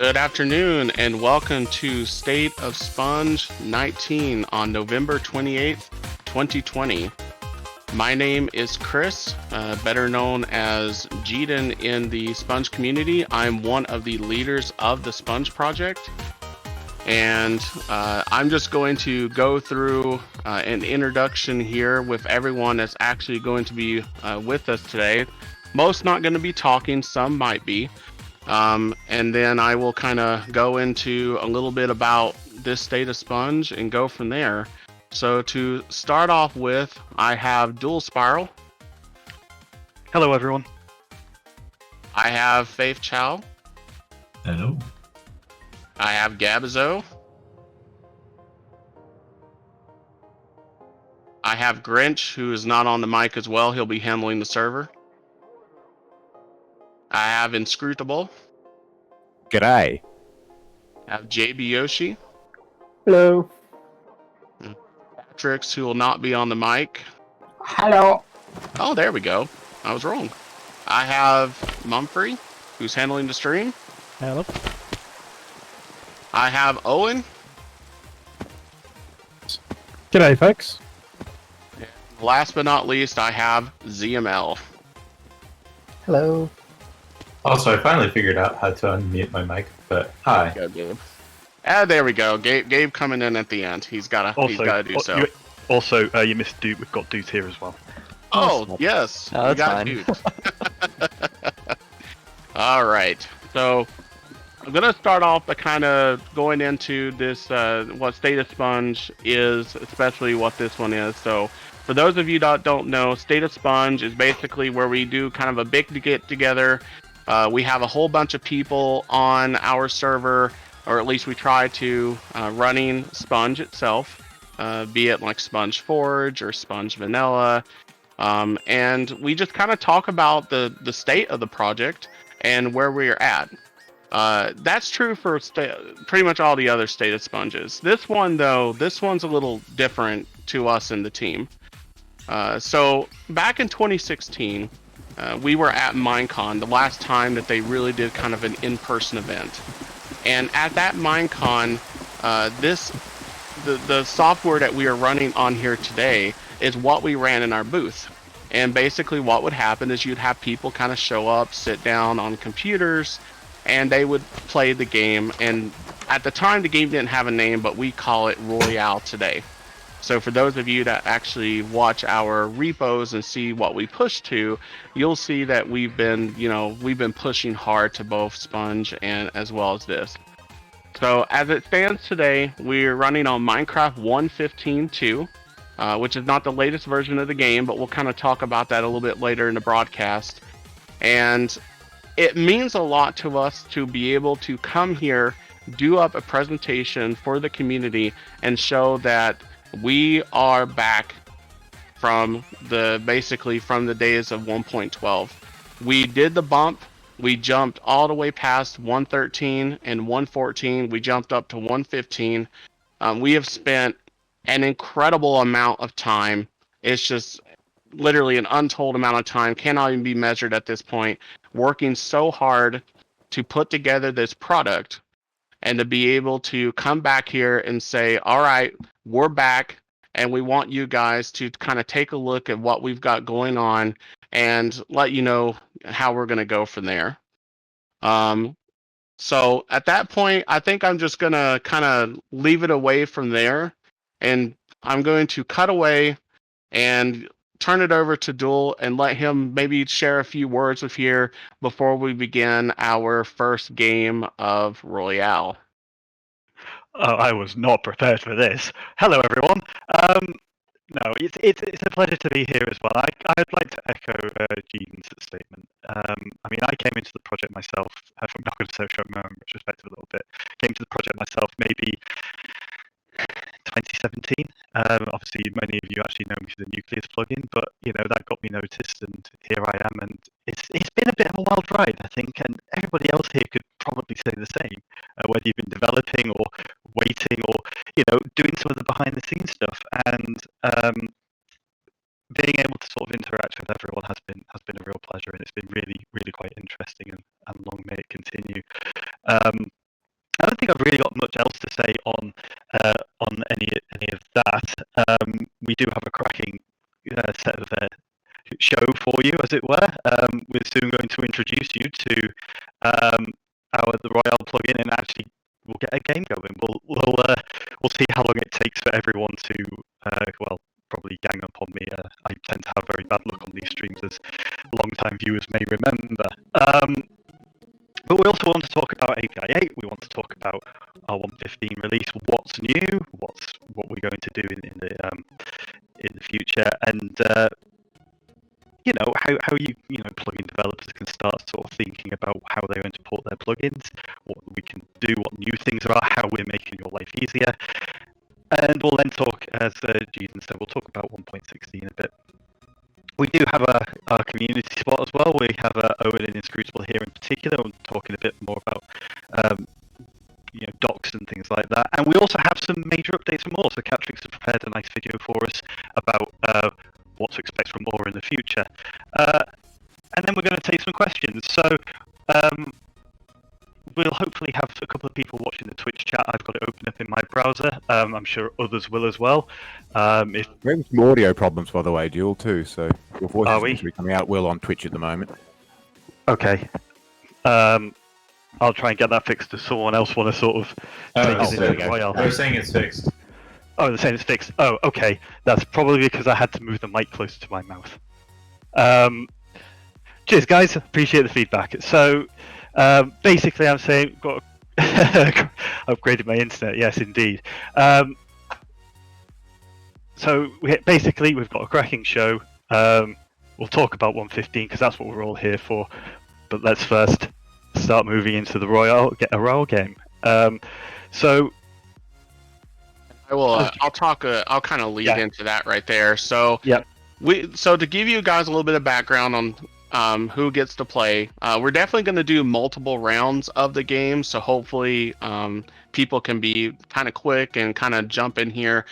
Good afternoon and welcome to State of Sponge 19 on November 28th, 2020. My name is Chris, better known as Jeeden in the Sponge community. I'm one of the leaders of the Sponge project, and I'm just going to go through an introduction here with everyone that's actually going to be with us today. Most not going to be talking, some might be. And then I will kind of go into a little bit about this State of Sponge and go from there. So to start off with, I have Dual Spiral. Hello, everyone. I have Faith Chow. Hello. I have Gabazo. I have Grinch, who is not on the mic as well. He'll be handling the server. I have Inscrutable. G'day. I have JB Yoshi. Hello. Patrick's, who will not be on the mic. Hello. Oh, there we go. I was wrong. I have Mumfrey, who's handling the stream. Hello. I have Owen. G'day, folks. And last but not least, I have ZML. Hello. Also, I finally figured out how to unmute my mic, but hi. Go, Gabe. There we go. Gabe coming in at the end. He's gotta do so. You missed Dude. We've got Dude here as well. Oh, yes. Oh, we that's got fine. Dude. All right. So I'm gonna start off by kind of going into this what State of Sponge is, especially what this one is. So for those of you that don't know, State of Sponge is basically where we do kind of a big get together. We have a whole bunch of people on our server, or at least we try to, running Sponge itself, be it like Sponge Forge or Sponge Vanilla. And we just kind of talk about the state of the project and where we're at. That's true for pretty much all the other State of Sponges. This one, though, this one's a little different to us in the team. So back in 2016, we were at Minecon, the last time that they really did kind of an in-person event. And at that Minecon, the software that we are running on here today is what we ran in our booth. And basically what would happen is you'd have people kind of show up, sit down on computers, and they would play the game. And at the time, the game didn't have a name, but we call it Royale today. So for those of you that actually watch our repos and see what we push to, you'll see that we've been pushing hard to both Sponge and as well as this. So as it stands today, we're running on Minecraft 1.15.2, which is not the latest version of the game, but we'll kind of talk about that a little bit later in the broadcast. And it means a lot to us to be able to come here, do up a presentation for the community, and show that we are back from the days of 1.12. We did the bump. We jumped all the way past 113 and 114. We jumped up to 115. We have spent an incredible amount of time. It's just literally an untold amount of time, cannot even be measured at this point, working so hard to put together this product and to be able to come back here and say, all right, we're back, and we want you guys to kind of take a look at what we've got going on and let you know how we're going to go from there. So at that point, I think I'm just going to kind of leave it away from there, and I'm going to cut away and turn it over to Duel and let him maybe share a few words with you before we begin our first game of Royale. I was not prepared for this. Hello, everyone. No, it's a pleasure to be here as well. I'd like to echo Jean's statement. I came into the project myself. I'm not going to show my own retrospective a little bit. Came to the project myself maybe 2017. Obviously, many of you actually know me through the Nucleus plugin, but that got me noticed, and here I am. And it's been a bit of a wild ride, I think, and everybody else here could probably say the same. Whether you've been developing or waiting or doing some of the behind the scenes stuff, and being able to sort of interact with everyone has been a real pleasure, and it's been really quite interesting, and long may it continue. do have a cracking set of show for you, as it were. We're soon going to introduce you to the Royale plugin, and actually we'll get a game going. We'll see how long it takes for everyone to probably gang up on me. I tend to have very bad luck on these streams, as long-time viewers may remember. But we also want to talk about API 8. We want to talk about our 1.15 release. What's new? What we're going to do in the future, and how you plugin developers can start sort of thinking about how they're going to port their plugins, what we can do, what new things there are, how we're making your life easier. And we'll then talk, as Jason said, we'll talk about 1.16 a bit. We do have our community spot as well. We have Owen and Inscrutable here in particular. We're talking a bit more about docs and things like that. And we also have some major updates from more. So Catrix has prepared a nice video for us about what to expect from more in the future. And then we're going to take some questions. So we'll hopefully have a couple of people watching the Twitch chat. I've got it open up in my browser. I'm sure others will as well. We're having some audio problems, by the way, Duel, too. So your voice seems to be coming out well on Twitch at the moment. Okay. I'll try and get that fixed. Does someone else want to sort of take it into Royale? They're saying it's fixed. Oh, they're saying it's fixed. Oh, okay. That's probably because I had to move the mic closer to my mouth. Cheers, guys. Appreciate the feedback. So, basically, I'm saying got upgraded my internet. Yes, indeed. So we've got a cracking show. We'll talk about 1.15 because that's what we're all here for. But let's first start moving into the get a Royale game. So I will. I'll talk. I'll kind of lead into that right there. So yeah. So to give you guys a little bit of background on who gets to play, we're definitely going to do multiple rounds of the game. So hopefully people can be kind of quick and kind of jump in here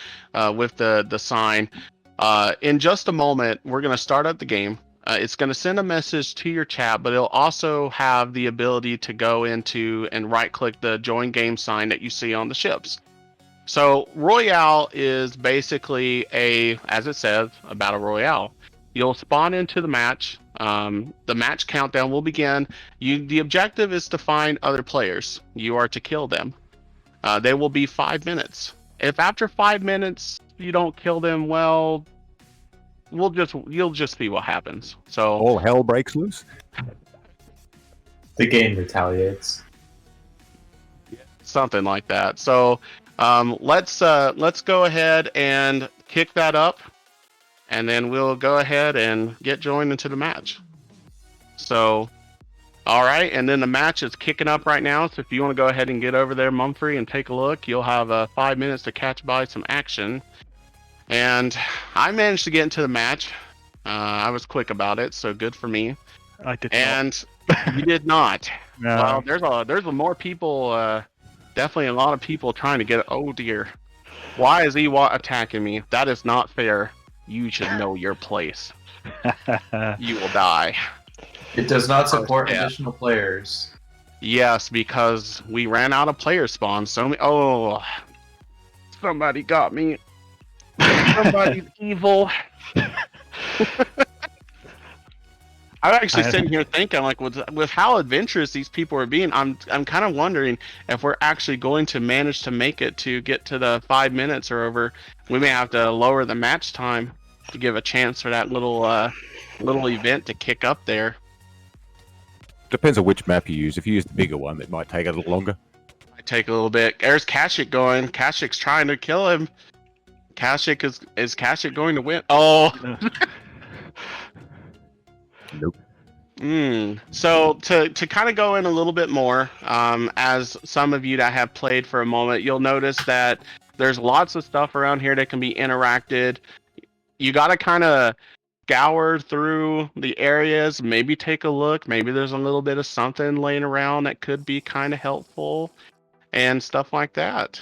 with the sign. In just a moment, we're going to start up the game. It's going to send a message to your chat, but it'll also have the ability to go into and right-click the join game sign that you see on the ships. So Royale is basically as it says, a battle royale. You'll spawn into the match. The match countdown will begin. The objective is to find other players. You are to kill them. They will be 5 minutes. If after 5 minutes you don't kill them, well, you'll just see what happens. So all hell breaks loose. The game retaliates. Something like that. So let's go ahead and kick that up, and then we'll go ahead and get joined into the match. So, all right, and then the match is kicking up right now. So if you want to go ahead and get over there, Mumphrey, and take a look, you'll have 5 minutes to catch by some action. And I managed to get into the match. I was quick about it, so good for me. I did not. You did not. No. Well, there's more people. Definitely a lot of people trying to get it. Oh dear. Why is Ewat attacking me? That is not fair. You should know your place. You will die. It does not support additional players. Yes, because we ran out of player spawns. Somebody got me. Somebody's evil. I'm actually sitting here thinking, like, with how adventurous these people are being, I'm kind of wondering if we're actually going to manage to make it to get to the 5 minutes or over. We may have to lower the match time to give a chance for that little event to kick up there. Depends on which map you use. If you use the bigger one, it might take a little longer. Might take a little bit. There's Kashik going. Kashik's trying to kill him. Kashik is Kashik going to win? Oh. Nope. So to kind of go in a little bit more, as some of you that have played for a moment, you'll notice that there's lots of stuff around here that can be interacted. You got to kind of scour through the areas, maybe take a look. Maybe there's a little bit of something laying around that could be kind of helpful and stuff like that.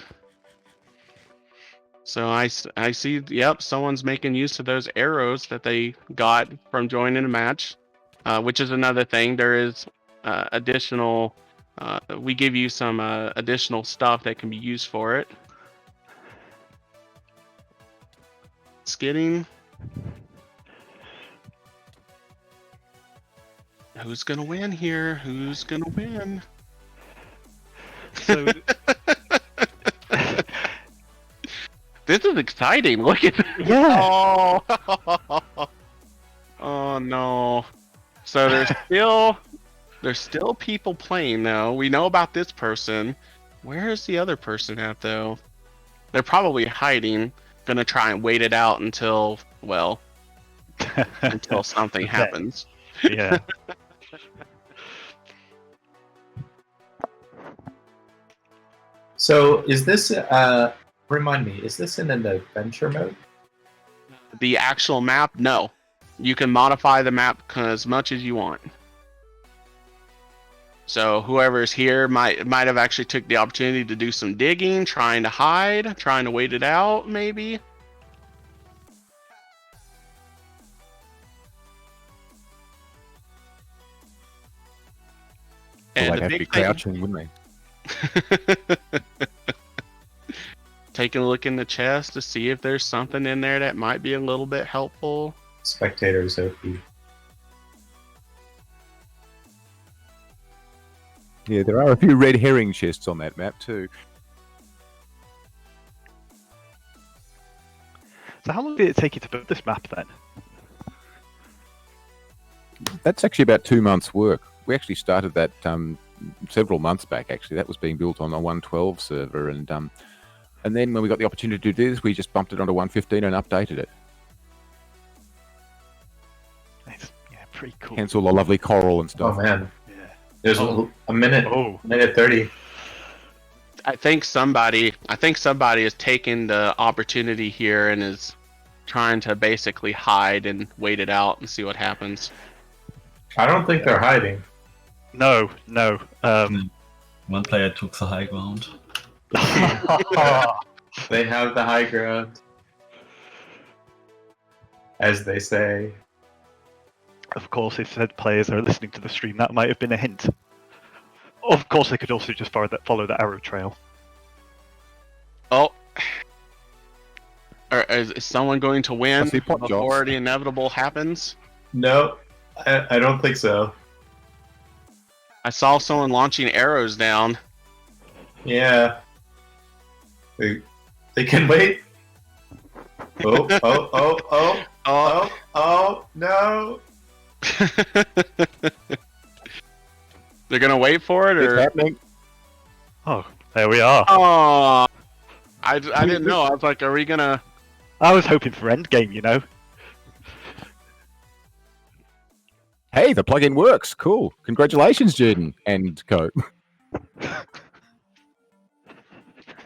So I see, yep, someone's making use of those arrows that they got from joining a match, which is another thing. There is additional, we give you some additional stuff that can be used for it. skidding. Who's gonna win here? Who's gonna win? So This is exciting. Look at yeah. Oh. Oh no. So there's still people playing though. We know about this person. Where's the other person at though? They're probably hiding. Gonna try and wait it out until until something happens. Yeah. So is this remind me, is this in an adventure mode? The actual map, no. You can modify the map as much as you want. So whoever's here might have actually took the opportunity to do some digging, trying to hide, trying to wait it out, maybe. Well, And they'd the have to be big thing, crouching, wouldn't they? taking a look in the chest to see if there's something in there that might be a little bit helpful. Spectators OP. Yeah, there are a few red herring chests on that map too. So how long did it take you to build this map then? That's actually about 2 months' work. We actually started that several months back. Actually, that was being built on a 1.12 server, and then when we got the opportunity to do this, we just bumped it onto 1.15 and updated it. It's, yeah, pretty cool. Hence all the lovely coral and Oh stuff. man, Yeah. there's a minute, minute 30. I think somebody is taking the opportunity here and is trying to basically hide and wait it out and see what happens. I don't think they're hiding. No. One player took the high ground. They have the high ground, as they say. Of course, if said players are listening to the stream, that might have been a hint. Of course, they could also just follow that arrow trail. Oh, is someone going to win I see pot before jobs. the inevitable happens? No, I don't think so. I saw someone launching arrows down. Yeah. They can wait. Oh, no. They're gonna wait for it, It's or happening. Oh, there we are. oh, I didn't know. I was like, are we gonna? I was hoping for endgame, you know. Hey, the plugin works. Cool. Congratulations, Jaden and co.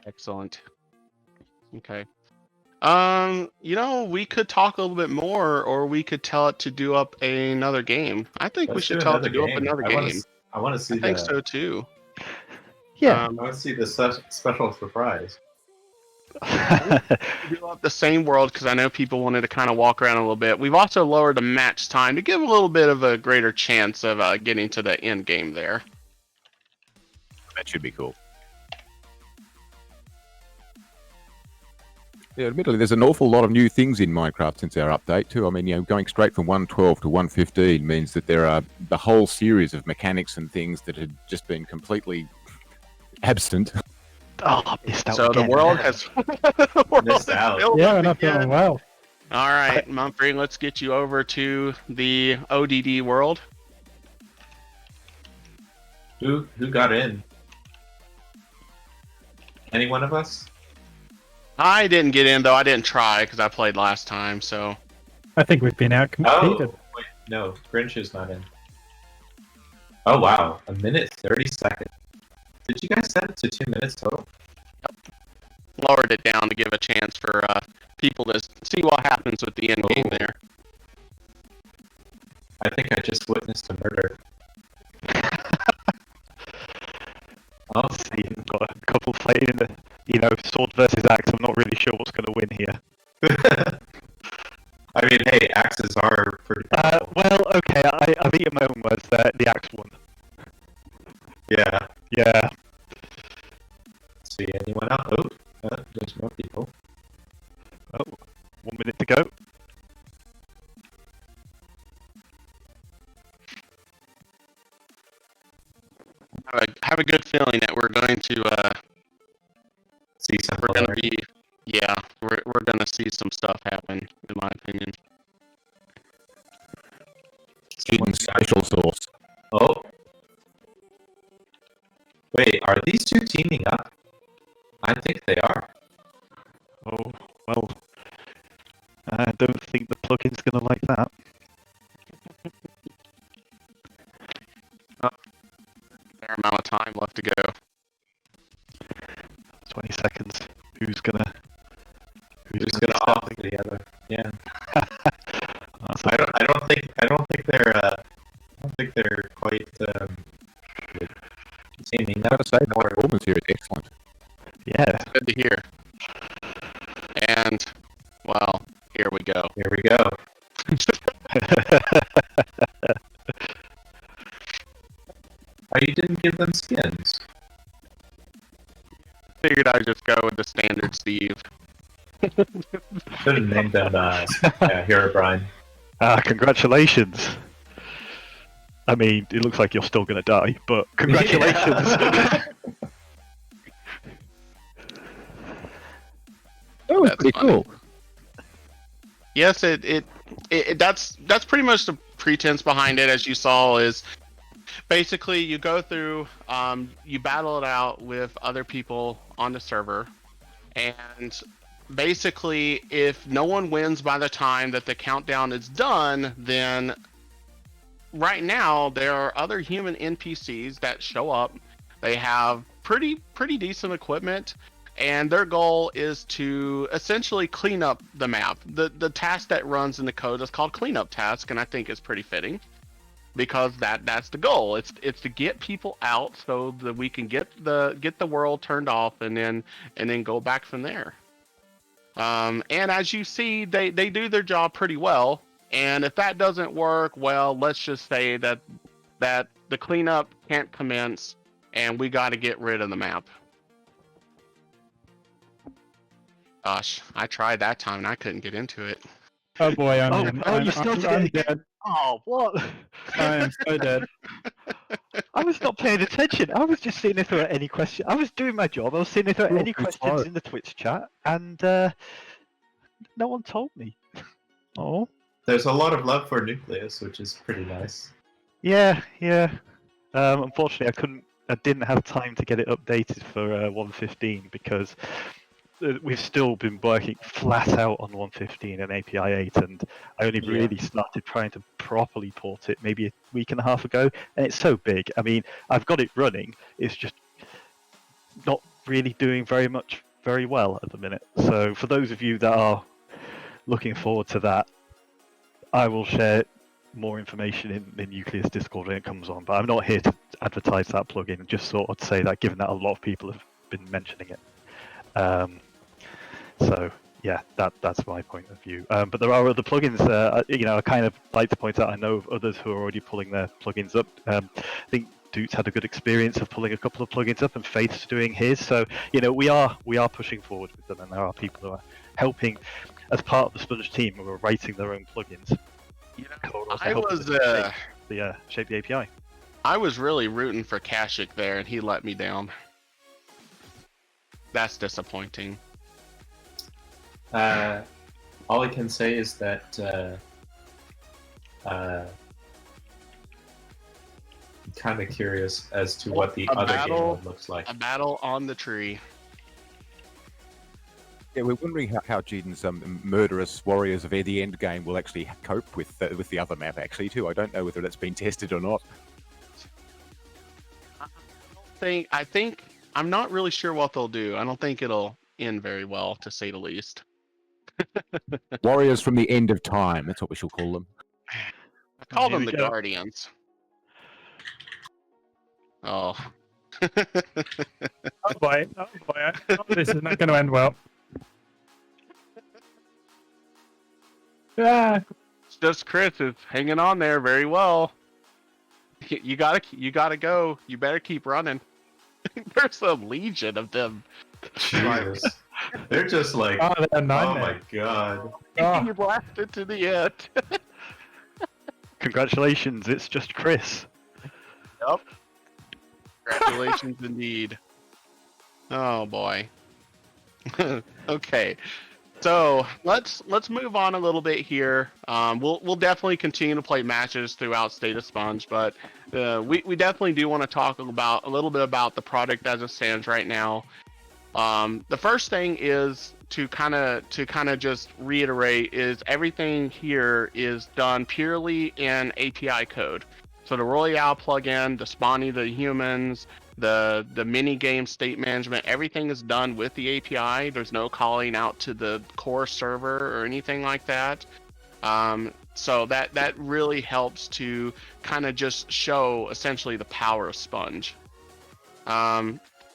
Excellent. Okay. We could talk a little bit more, or we could tell it to do up another game. I think we Let's should do tell it to another do up game. another game. I want to see I think the. so too. Yeah. I want to see the special surprise. Do up the same world because I know people wanted to kind of walk around a little bit. We've also lowered the match time to give a little bit of a greater chance of getting to the end game there. That should be cool. Yeah, admittedly, there's an awful lot of new things in Minecraft since our update too. I mean, going straight from 1.12 to 1.15 means that there are the whole series of mechanics and things that had just been completely absent. Oh, I missed out So again. the world has the world Missed has out. filled Yeah, up we're not again. feeling well. All right, Mumphrey, let's get you over to the ODD world. Who got in? Any one of us? I didn't get in though. I didn't try because I played last time. So I think we've been out competed. Oh, wait, no, Grinch is not in. Oh wow, a minute 30 seconds. Did you guys set it to 2 minutes total? lowered it down to give a chance for people to see what happens with the end game there. I think I just witnessed a murder. I'll see. I've got a couple fighting in the, sword versus axe. I'm not really sure what's going to win here. I mean, hey, axes are pretty. Well, okay, I've eaten my own words there. The axe won. Yeah. Yeah. See anyone else? Oh, there's more people. Oh, 1 minute to go. have a good feeling that we're going to See some we're going to hilarity. be we're going to see some stuff happen, in my opinion. Eden's special sauce. Oh. Wait, are these two teaming up? I think they are. Oh, well, I don't think the plugin's going to like that. Fair amount of time left to go. 20 seconds. Who's gonna off the other? Yeah. That's I don't think they're quite teaming I've got up. to say, the performance here is excellent. yeah. Good to hear. And, well, here we go. Here we go. Oh, you didn't give them skins. Figured I'd just go with the standard Steve. Should have named them Herobrine. Congratulations. I mean, it looks like you're still gonna die, but congratulations. That was That's pretty funny. cool. Yes, that's pretty much the pretense behind it. As you saw, is basically you go through, you battle it out with other people on the server, and basically if no one wins by the time that the countdown is done, then right now there are other human NPCs that show up. They have pretty decent equipment, and their goal is to essentially clean up the map. The task that runs in the code is called cleanup task, and I think it's pretty fitting because that's the goal. It's to get people out so that we can get the world turned off and then go back from there. And as you see, they do their job pretty well. And if that doesn't work, well, let's just say that the cleanup can't commence, and we got to get rid of the map. Gosh, I tried that time and I couldn't get into it. Oh boy, I'm Oh, in. oh, you started I'm it again? dead. Oh, what? I am so dead. I was not paying attention. I was just seeing if there were any questions. I was doing my job. I was seeing if there were any Oh, it's questions hard. in the Twitch chat, and no one told me. Oh. There's a lot of love for Nucleus, which is pretty nice. Yeah. Unfortunately, I didn't have time to get it updated for 1.15 because we've still been working flat out on 1.15 and API 8, and I only really started trying to properly port it maybe a week and a half ago, and it's so big. I mean, I've got it running. It's just not really doing very well at the minute. So for those of you that are looking forward to that, I will share more information in Nucleus Discord when it comes on, but I'm not here to advertise that plugin, just sort of say that given that a lot of people have been mentioning it. So yeah, that's my point of view. But there are other plugins. I kind of like to point out. I know of others who are already pulling their plugins up. I think Doots had a good experience of pulling a couple of plugins up, and Faith's doing his. So we are pushing forward with them, and there are people who are helping as part of the Sponge team who are writing their own plugins. Shape the API. I was really rooting for Kashik there, and he let me down. That's disappointing. All I can say is that I'm kind of curious as to what the other game looks like. A battle on the tree. Yeah, we're wondering how Jiden's murderous warriors of the end game will actually cope with the other map actually too. I don't know whether that's been tested or not. I think I'm not really sure what they'll do. I don't think it'll end very well, to say the least. Warriors from the end of time. That's what we shall call them. I call them the Guardians. Oh. Oh boy. This is not going to end well. Yeah. It's just Chris is hanging on there very well. You gotta go. You better keep running. There's a legion of them. Jesus. They're just like, Oh, they're a oh nightmare. my god. You blasted to the end. Congratulations, it's just Chris. Yep. Congratulations indeed. Oh boy. Okay. So let's move on a little bit here. We'll definitely continue to play matches throughout State of Sponge, but we definitely do want to talk about a little bit about the product as it stands right now. The first thing is to kind of just reiterate is everything here is done purely in API code. So the Royale plugin, the spawning the humans, the mini game state management, everything is done with the API. There's no calling out to the core server or anything like that. So that really helps to kind of just show essentially the power of Sponge.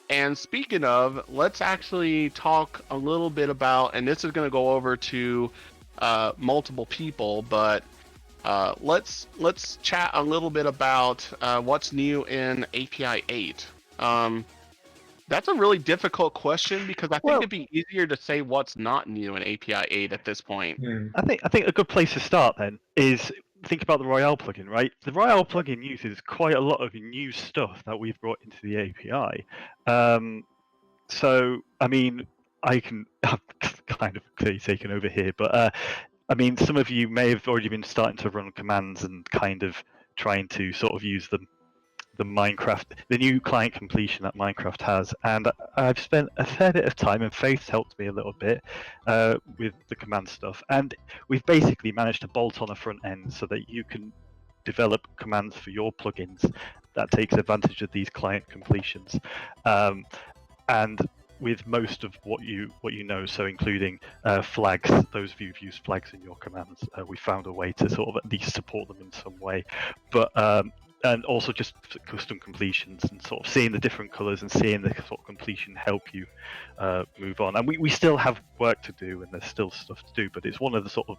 And speaking of, let's actually talk a little bit about, and this is going to go over to multiple people, but let's chat a little bit about what's new in API 8. That's a really difficult question because I think it'd be easier to say what's not new in API 8 at this point. I think a good place to start then is think about the Royale plugin, right? The Royale plugin uses quite a lot of new stuff that we've brought into the API. So, I mean, I'm kind of clearly taken over here, but I mean, some of you may have already been starting to run commands and kind of trying to sort of use the new client completion that Minecraft has, and I've spent a fair bit of time, and Faith's helped me a little bit with the command stuff, and we've basically managed to bolt on a front end so that you can develop commands for your plugins that takes advantage of these client completions, and with most of what you know, so including flags, those of you who've used flags in your commands, we found a way to sort of at least support them in some way, but and also just custom completions and sort of seeing the different colors and seeing the sort of completion help you move on. And we still have work to do, and there's still stuff to do, but it's one of the sort of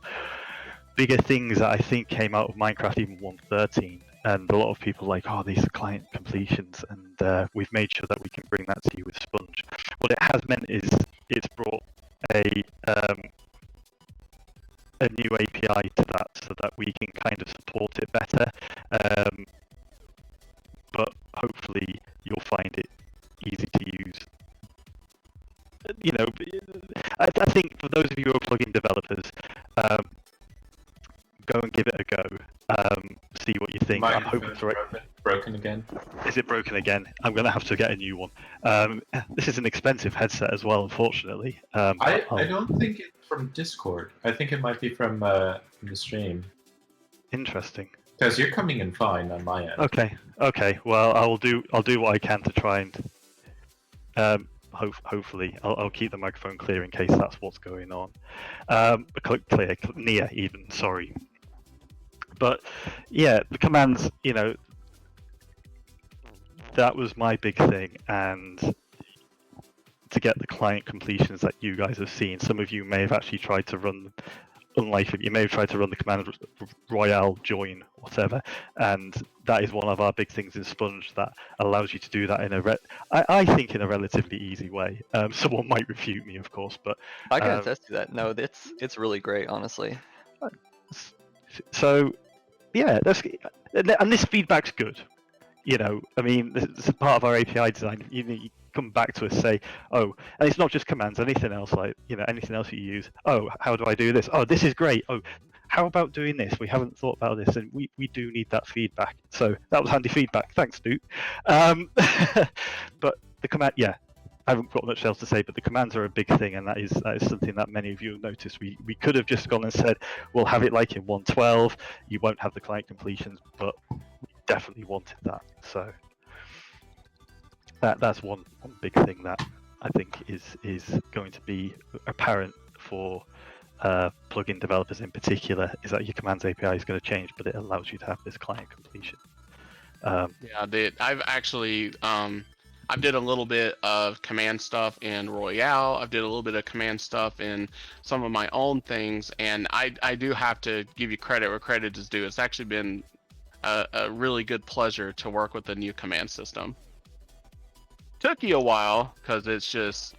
bigger things that I think came out of Minecraft even 1.13, and a lot of people are like, oh, these are client completions, and we've made sure that we can bring that to you with Sponge. What it has meant is it's brought a new API to that so that we can kind of support it better, but hopefully you'll find it easy to use. You know, I think for those of you who are plugin developers, go and give it a go. See what you think. I'm hoping for it. Broken again. Is it broken again? I'm going to have to get a new one. This is an expensive headset as well, unfortunately. I don't think it's from Discord. I think it might be from the stream. Interesting. Because you're coming in fine on my end. Okay. Well, I'll do what I can to try and hopefully I'll keep the microphone clear in case that's what's going on. Near even. Sorry. But yeah, the commands. You know, that was my big thing, and to get the client completions that you guys have seen. Some of you may have actually tried to run. Unlike it, you may have tried to run the command Royale join whatever, and that is one of our big things in Sponge that allows you to do that in I think in a relatively easy way. Someone might refute me, of course, but I can attest to that. No, it's really great, honestly. So yeah, and this feedback's good. You know, I mean, this is part of our API design. You come back to us, say, oh, and it's not just commands, anything else, like, you know, anything else you use. Oh, how do I do this? Oh, this is great. Oh, how about doing this? We haven't thought about this, and we do need that feedback. So that was handy feedback. Thanks, Duke. But the command, yeah, I haven't got much else to say, but the commands are a big thing, and that is something that many of you have noticed. We could have just gone and said, we'll have it like in 1.12, you won't have the client completions, but we definitely wanted that. So that's one big thing that I think is going to be apparent for plugin developers in particular, is that your commands API is going to change, but it allows you to have this client completion. I've actually I did a little bit of command stuff in Royale. I did a little bit of command stuff in some of my own things, and I do have to give you credit where credit is due. It's actually been a really good pleasure to work with the new command system. Took you a while because it's just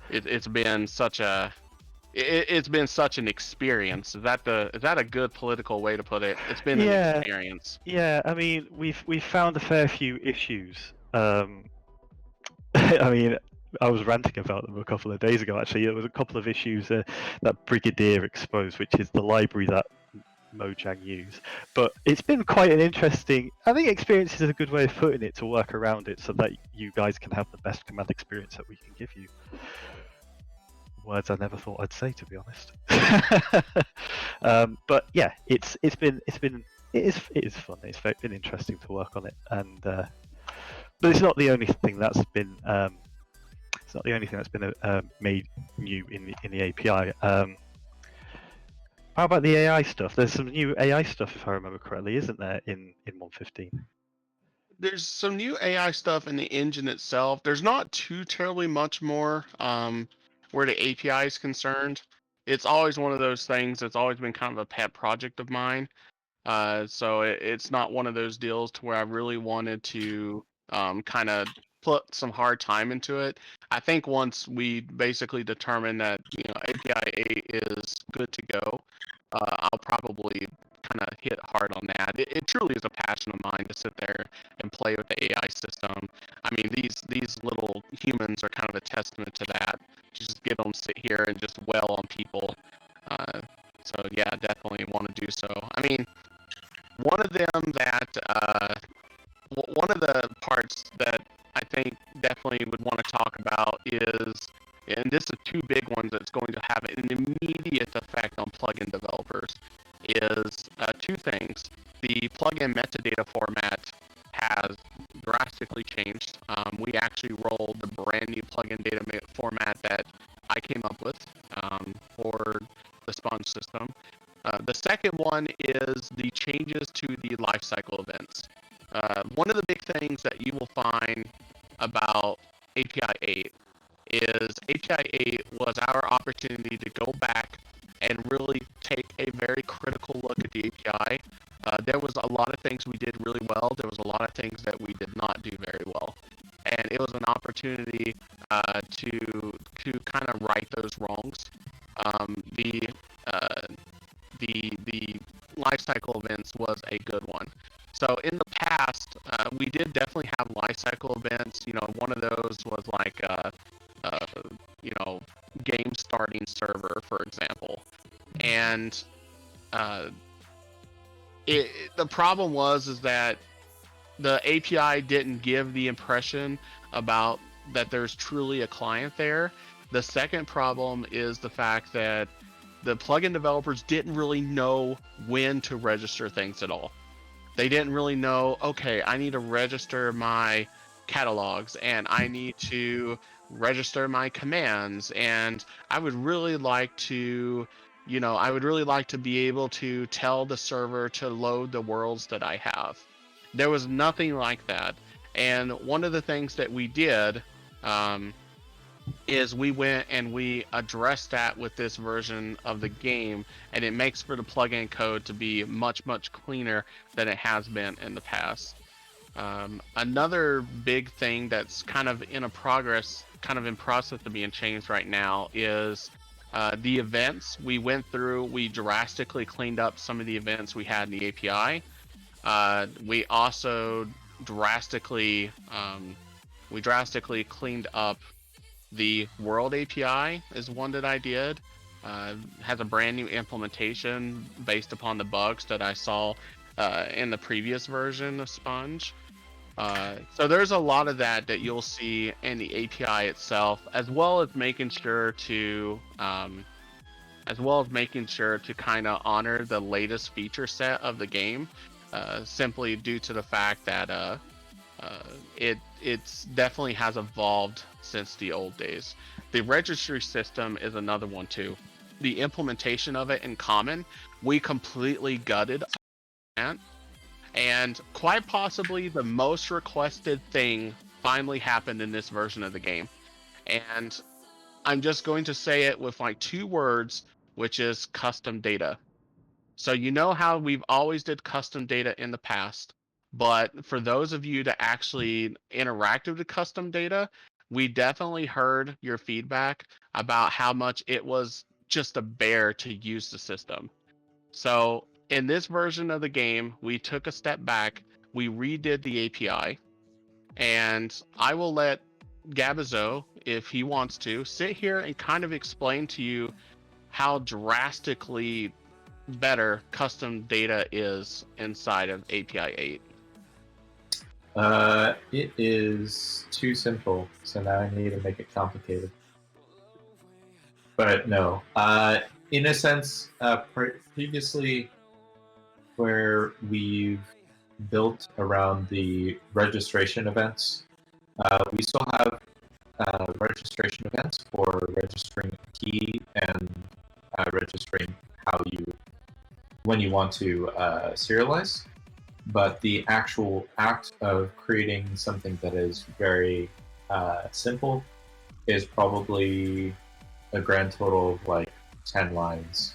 it's been such an experience. Is that a good political way to put it? It's been an experience. Yeah, I mean, we've found a fair few issues I mean, I was ranting about them a couple of days ago. Actually, there was a couple of issues that Brigadier exposed, which is the library that Mojang use. But it's been quite an interesting. I think experience is a good way of putting it, to work around it so that you guys can have the best command experience that we can give you. Words I never thought I'd say, to be honest. But yeah, it is fun. It's been interesting to work on it, and but it's not the only thing that's been made new in the API. How about the AI stuff? There's some new AI stuff, if I remember correctly, isn't there, in 1.15? There's some new AI stuff in the engine itself. There's not too terribly much more where the API is concerned. It's always one of those things that's always been kind of a pet project of mine. So it's not one of those deals to where I really wanted to kind of put some hard time into it. I think once we basically determine that API 8 is good to go, I'll probably kind of hit hard on that. It truly is a passion of mine to sit there and play with the AI system. I mean, these little humans are kind of a testament to that. Just get them sit here and just wail on people. So yeah, definitely want to do so. I mean, one of them that one of the parts that I think definitely would want to talk about is, and this is two big ones that's going to have an immediate effect on plugin developers, is two things. The plugin metadata format has drastically changed. We actually rolled the brand new plugin data format that I came up with for the Sponge system. The second one is the changes to the lifecycle events. One of the big things that you will find about API 8 is API 8 was our opportunity to go back and really take a very critical look at the API. There was a lot of things we did really well. There was a lot of things that we did not do very well. And it was an opportunity to kind of right those wrongs. The lifecycle events was a good one. So in the past, we did definitely have lifecycle events. One of those was like game starting server, for example. And the problem is that the API didn't give the impression about that there's truly a client there. The second problem is the fact that the plugin developers didn't really know when to register things at all. They didn't really know, okay, I need to register my catalogs and I need to register my commands, and I would really like to be able to tell the server to load the worlds that I have. There was nothing like that. And one of the things that we did is we went and we addressed that with this version of the game, and it makes for the plugin code to be much, much cleaner than it has been in the past. Another big thing that's kind of in process of being changed right now is the events. We went through, we drastically cleaned up some of the events we had in the API. We also drastically cleaned up the World API is one that I did. Has a brand new implementation based upon the bugs that I saw in the previous version of Sponge. So there's a lot of that you'll see in the API itself, as well as making sure to kind of honor the latest feature set of the game, simply due to the fact that it's definitely has evolved since the old days. The registry system is another one too. The implementation of it in common, we completely gutted that, and quite possibly the most requested thing finally happened in this version of the game. And I'm just going to say it with like two words, which is custom data. So how we've always did custom data in the past, but for those of you that actually interact with the custom data, we definitely heard your feedback about how much it was just a bear to use the system. So in this version of the game, we took a step back, we redid the API, and I will let Gabazo, if he wants to, sit here and kind of explain to you how drastically better custom data is inside of API 8. It is too simple, so now I need to make it complicated. But no, in a sense, previously, where we've built around the registration events, we still have registration events for registering a key and registering when you want to serialize. But the actual act of creating something that is very simple is probably a grand total of like 10 lines.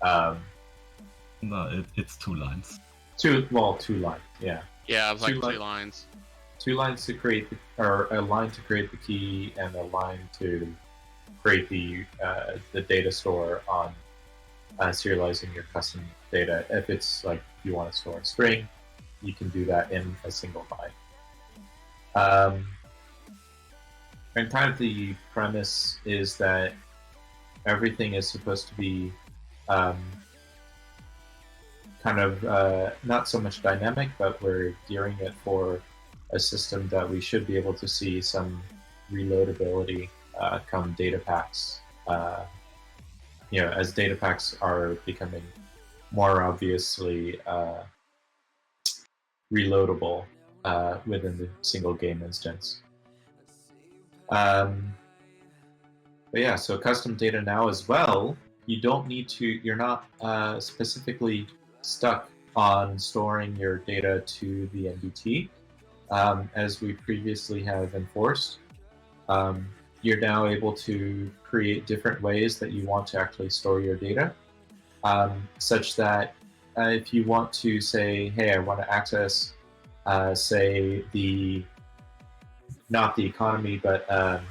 No, it's 2 lines. Two lines, yeah. Yeah, it was like Two 2 li- lines. 2 lines to create, or a line to create the key, and a line to create the data store on serializing your custom data. If it's like you want to store a string, you can do that in a single line. And kind of the premise is that everything is supposed to be kind of not so much dynamic, but we're gearing it for a system that we should be able to see some reloadability come data packs. As data packs are becoming more obviously reloadable within the single game instance. But yeah, so custom data now as well, you're not specifically stuck on storing your data to the NDT, as we previously have enforced. You're now able to create different ways that you want to actually store your data, such that if you want to say, hey, I want to access, say, not the economy, but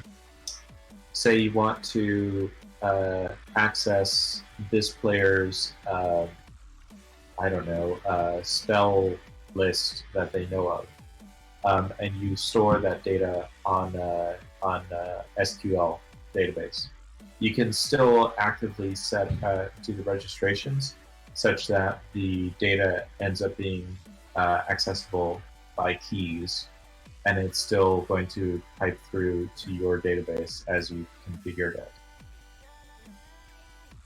say you want to access this player's, spell list that they know of, and you store that data on SQL database. You can still actively set do the registrations such that the data ends up being accessible by keys, and it's still going to pipe through to your database as you've configured it.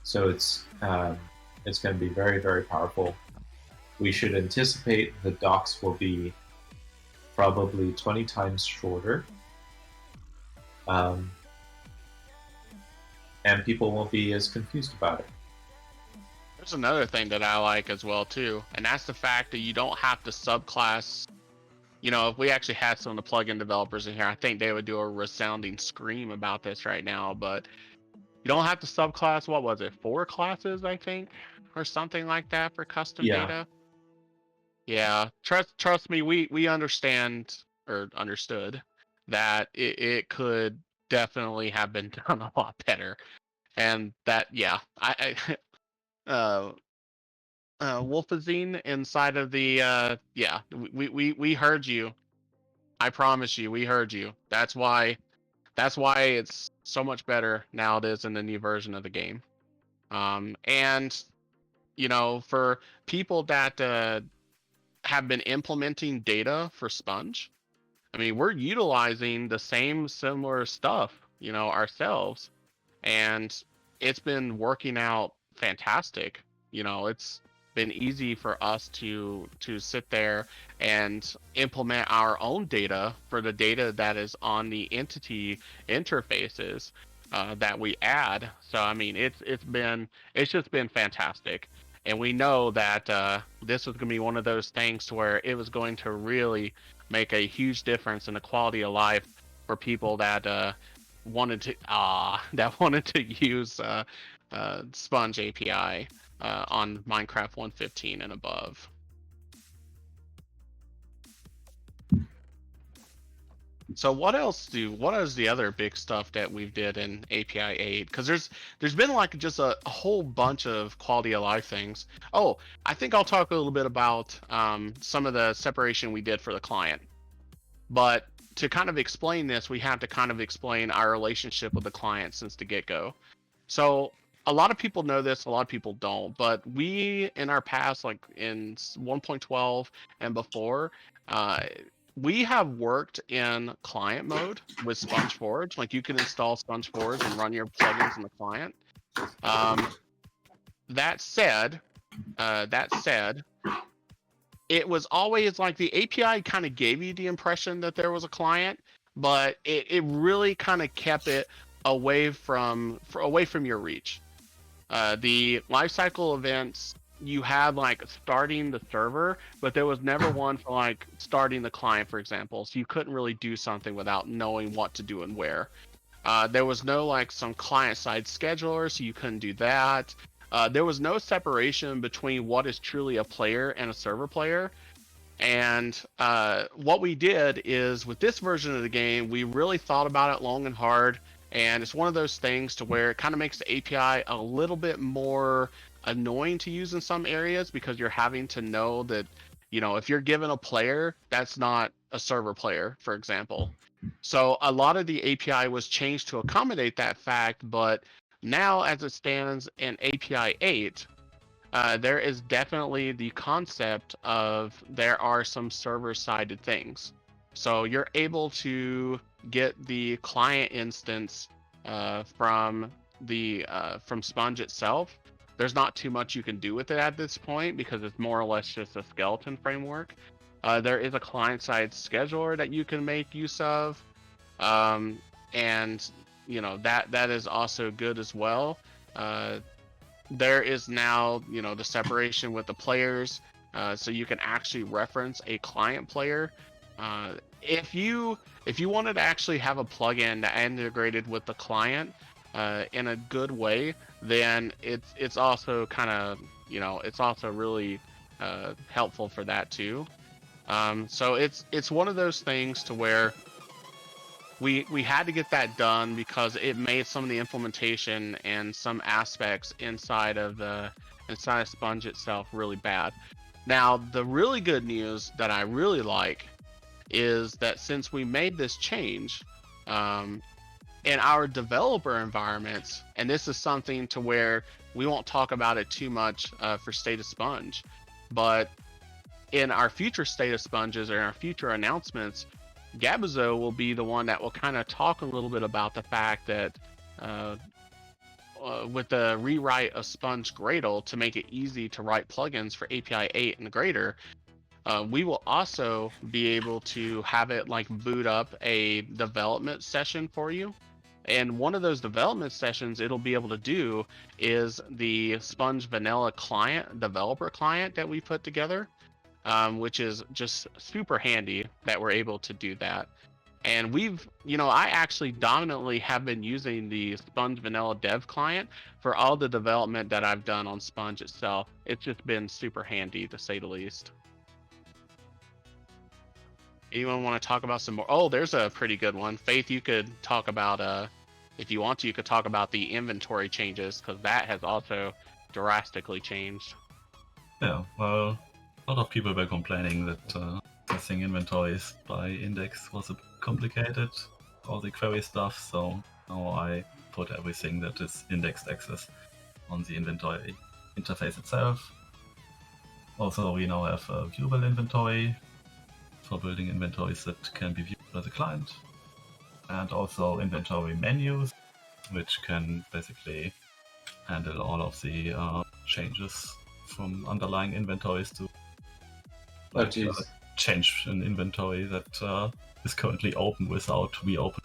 So it's going to be very, very powerful. We should anticipate the docs will be probably 20 times shorter. And people won't be as confused about it. There's another thing that I like as well too, and that's the fact that you don't have to subclass. If we actually had some of the plugin developers in here, I think they would do a resounding scream about this right now. But you don't have to subclass. What was it? 4 classes, I think, or something like that for custom data. Yeah, trust me, we understand or understood that it could definitely have been done a lot better, and that I Wolfazine inside of the we heard you. I promise you, we heard you. That's why it's so much better now it is in the new version of the game. And for people that have been implementing data for Sponge, I mean, we're utilizing the same similar stuff, ourselves, and it's been working out fantastic. It's been easy for us to sit there and implement our own data for the data that is on the entity interfaces that we add. So I mean, it's just been fantastic. And we know that this was going to be one of those things to where it was going to really make a huge difference in the quality of life for people that wanted to use Sponge API on Minecraft 1.15 and above. So what is the other big stuff that we've did in API 8? Because there's been like just a whole bunch of quality of life things. Oh, I think I'll talk a little bit about some of the separation we did for the client. But to kind of explain this, we have to kind of explain our relationship with the client since the get-go. So a lot of people know this, a lot of people don't, but we in our past, like in 1.12 and before, we have worked in client mode with SpongeForge. Like you can install SpongeForge and run your plugins in the client. That said, it was always like the API kind of gave you the impression that there was a client, but it really kind of kept it away from your reach. The lifecycle events, you had like starting the server, but there was never one for like starting the client, for example. So you couldn't really do something without knowing what to do and where. There was no like some client-side scheduler, so you couldn't do that. There was no separation between what is truly a player and a server player. And what we did is with this version of the game, we really thought about it long and hard. And it's one of those things to where it kind of makes the API a little bit more annoying to use in some areas because you're having to know that, you know, if you're given a player, that's not a server player, for example. So a lot of the API was changed to accommodate that fact, but now as it stands in API 8, there is definitely the concept of there are some server-sided things. So you're able to get the client instance from Sponge itself. There's not too much you can do with it at this point because it's more or less just a skeleton framework. There is a client-side scheduler that you can make use of, and you know that is also good as well. There is now, you know, the separation with the players, so you can actually reference a client player. If you wanted to actually have a plugin that integrated with the client in a good way, then it's also kind of, you know, it's also really helpful for that too. So it's one of those things to where we had to get that done because it made some of the implementation and some aspects inside of Sponge itself really bad. Now, the really good news that I really like is that since we made this change, in our developer environments, and this is something to where we won't talk about it too much for State of Sponge, but in our future State of Sponges or in our future announcements, Gabazo will be the one that will kind of talk a little bit about the fact that with the rewrite of Sponge Gradle to make it easy to write plugins for API 8 and greater, we will also be able to have it like boot up a development session for you. And one of those development sessions it'll be able to do is the Sponge Vanilla client, developer client that we put together. Which is just super handy that we're able to do that. And I actually dominantly have been using the Sponge Vanilla Dev client for all the development that I've done on Sponge itself. It's just been super handy, to say the least. Anyone want to talk about some more? Oh, there's a pretty good one. Faith, you could talk about, if you want to, you could talk about the inventory changes, because that has also drastically changed. Yeah, well, a lot of people were complaining that testing inventories by index was a bit complicated, all the query stuff, so now I put everything that is indexed access on the inventory interface itself. Also, we now have a viewable inventory for building inventories that can be viewed by the client, and also inventory menus, which can basically handle all of the changes from underlying inventories to change an inventory that is currently open without reopen.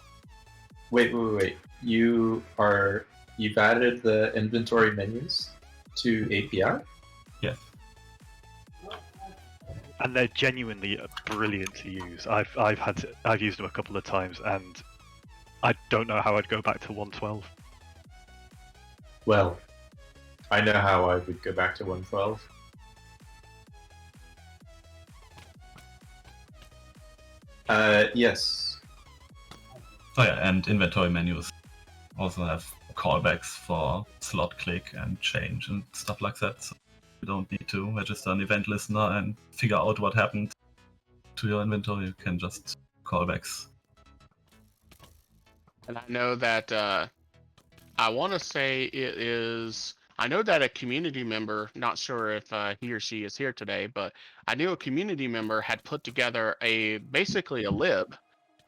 Wait. You've added the inventory menus to API? Yes. And they're genuinely brilliant to use. I've used them a couple of times, and I don't know how I'd go back to 112. Well, I know how I would go back to 112. Yes. Oh yeah, and inventory menus also have callbacks for slot click and change and stuff like that. So you don't need to register an event listener and figure out what happened to your inventory. You can just callbacks And I know that I want to say it is. I know that a community member, not sure if he or she is here today, but I knew a community member had put together a basically a lib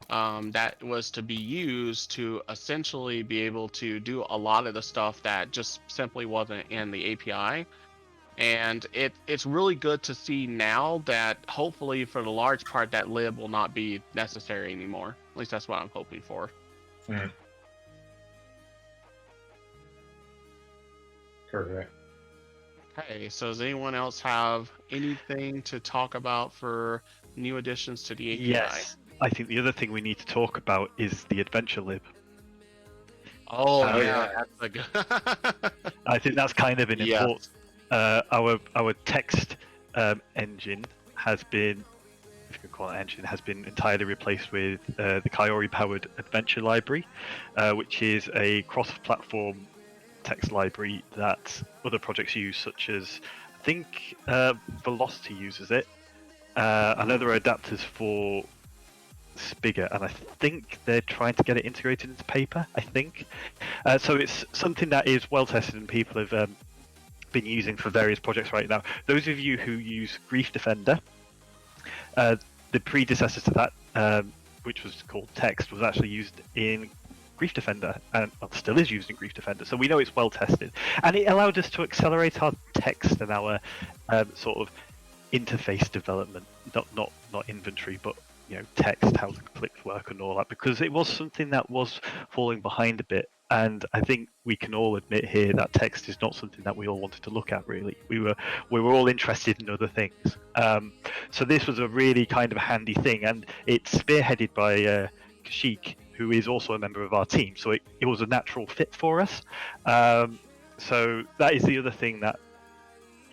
that was to be used to essentially be able to do a lot of the stuff that just simply wasn't in the API. And it's really good to see now that hopefully for the large part that lib will not be necessary anymore. At least that's what I'm hoping for. Correct. Okay, so does anyone else have anything to talk about for new additions to the API? Yes, I think the other thing we need to talk about is the adventure lib. Oh, Oh, yeah, yeah. that's a good. I think that's kind of an Yes. important. Our text engine has been, if you can call it engine, has been entirely replaced with the Kaori-powered Adventure Library, which is a cross-platform text library that other projects use, such as I think Velocity uses it. I know there are adapters for Spigot, and I think they're trying to get it integrated into Paper. I think so. It's something that is well tested, and people have been using for various projects right now. Those of you who use Grief Defender, the predecessor to that, which was called Text, was actually used in Grief Defender and still is used in Grief Defender. So we know it's well tested, and it allowed us to accelerate our text and our sort of interface development, not inventory, but text, how the clicks work and all that, because it was something that was falling behind a bit. And I think we can all admit here that text is not something that we all wanted to look at. Really, we were all interested in other things. So this was a really kind of handy thing, and it's spearheaded by Kashik, who is also a member of our team. So it was a natural fit for us. So that is the other thing that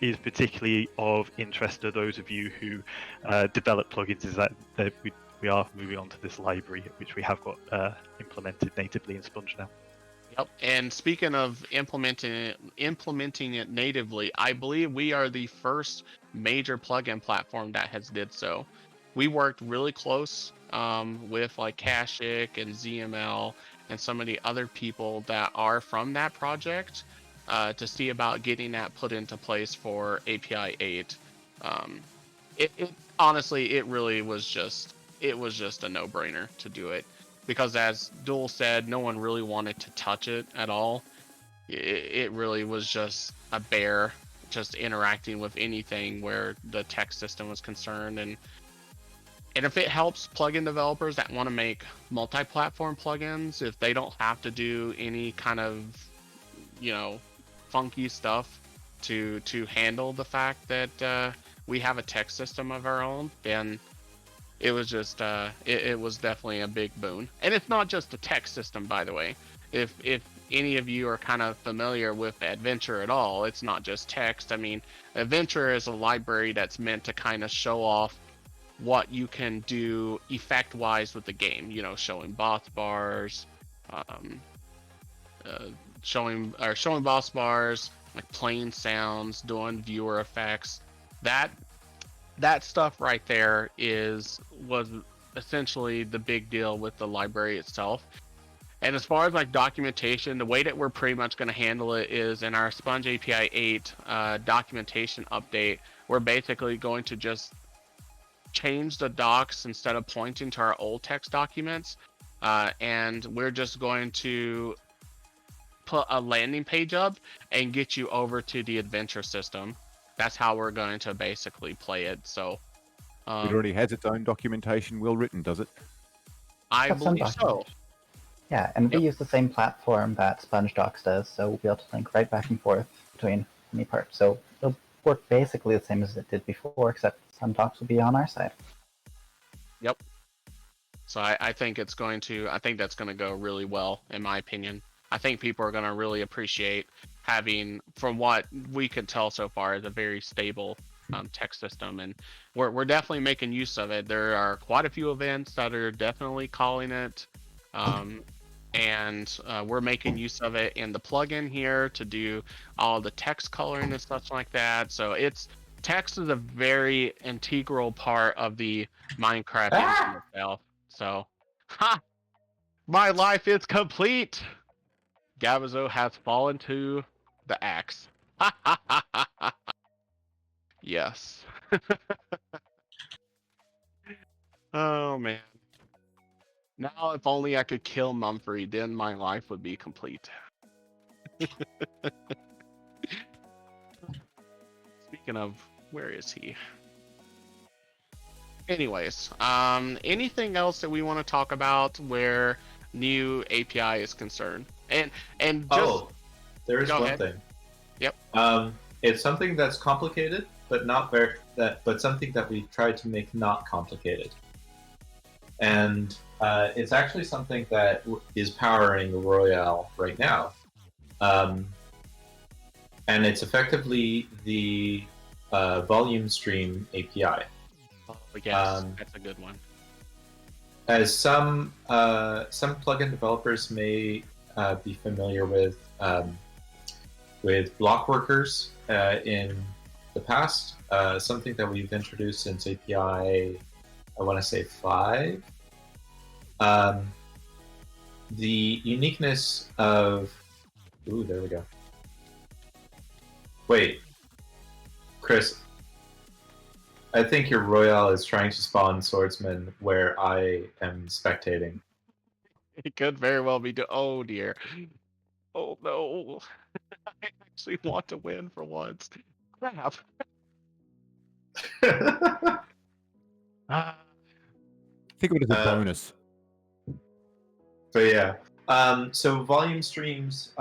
is particularly of interest to those of you who develop plugins, is that we are moving on to this library, which we have got implemented natively in Sponge now. Yep. And speaking of implementing it natively, I believe we are the first major plugin platform that has did so. We worked really close with like Kashik and ZML and some of the other people that are from that project to see about getting that put into place for API 8. It honestly, it really was just a no-brainer to do it, because as Duel said, no one really wanted to touch it at all. It really was just a bear just interacting with anything where the text system was concerned. And if it helps plugin developers that want to make multi-platform plugins, if they don't have to do any kind of funky stuff to handle the fact that we have a text system of our own, then it was just it was definitely a big boon. And it's not just a text system, by the way. If any of you are kind of familiar with Adventure at all, it's not just text. I mean, Adventure is a library that's meant to kind of show off what you can do effect wise with the game, showing boss bars, showing boss bars, like playing sounds, doing viewer effects. That stuff right there was essentially the big deal with the library itself. And as far as like documentation, the way that we're pretty much going to handle it is in our Sponge API 8 documentation update, we're basically going to just change the docs instead of pointing to our old text documents. And we're just going to put a landing page up and get you over to the adventure system. That's how we're going to basically play it. So It already has its own documentation, well written, does it? I Have some believe so. documentation. Yeah, and we Yep. use the same platform that Sponge Docs does, so we'll be able to link right back and forth between any parts. So it'll work basically the same as it did before, except some docs will be on our side. Yep. So I think that's going to go really well, in my opinion. I think people are going to really appreciate having, from what we can tell so far, is a very stable text system, and we're definitely making use of it. There are quite a few events that are definitely calling it, and we're making use of it in the plugin here to do all the text coloring and such like that. So text is a very integral part of the Minecraft engine itself. So, ha! My life is complete. Gabazo has fallen to the axe. Yes. Oh man. Now, if only I could kill Mumfrey, then my life would be complete. Speaking of, where is he? Anyways, anything else that we want to talk about where new API is concerned? And just Oh, there is go one ahead. thing. Yep. It's something that's complicated, but not very but something that we tried to make not complicated. And it's actually something that is powering Royale right now. And it's effectively the volume stream API. Oh, yes, that's a good one. As some plugin developers may be familiar with block workers in the past, something that we've introduced since API, I want to say 5. The uniqueness of... Ooh, there we go. Wait. Chris, I think your Royale is trying to spawn swordsman where I am spectating. It could very well be. Oh dear. Oh no. I actually want to win for once. Crap. Ah. Think of it as a Uh, bonus. But yeah, so volume streams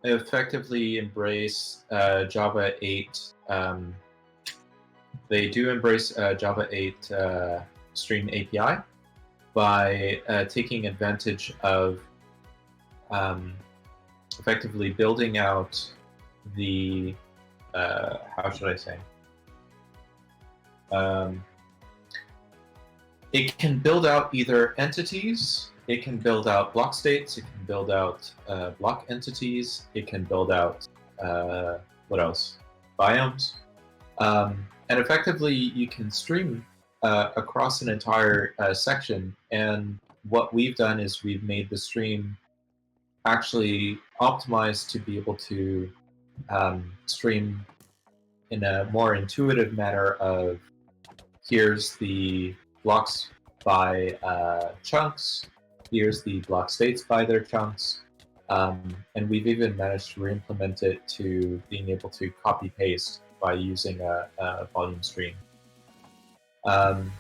effectively embrace Java 8. They do embrace Java 8 Stream API by taking advantage of effectively building out the how should I say? It can build out either entities, it can build out block states, it can build out block entities, it can build out what else? Biomes. And effectively, you can stream across an entire section. And what we've done is we've made the stream actually optimized to be able to stream in a more intuitive manner of here's the blocks by chunks, here's the block states by their chunks, and we've even managed to re-implement it to being able to copy-paste by using a volume stream. And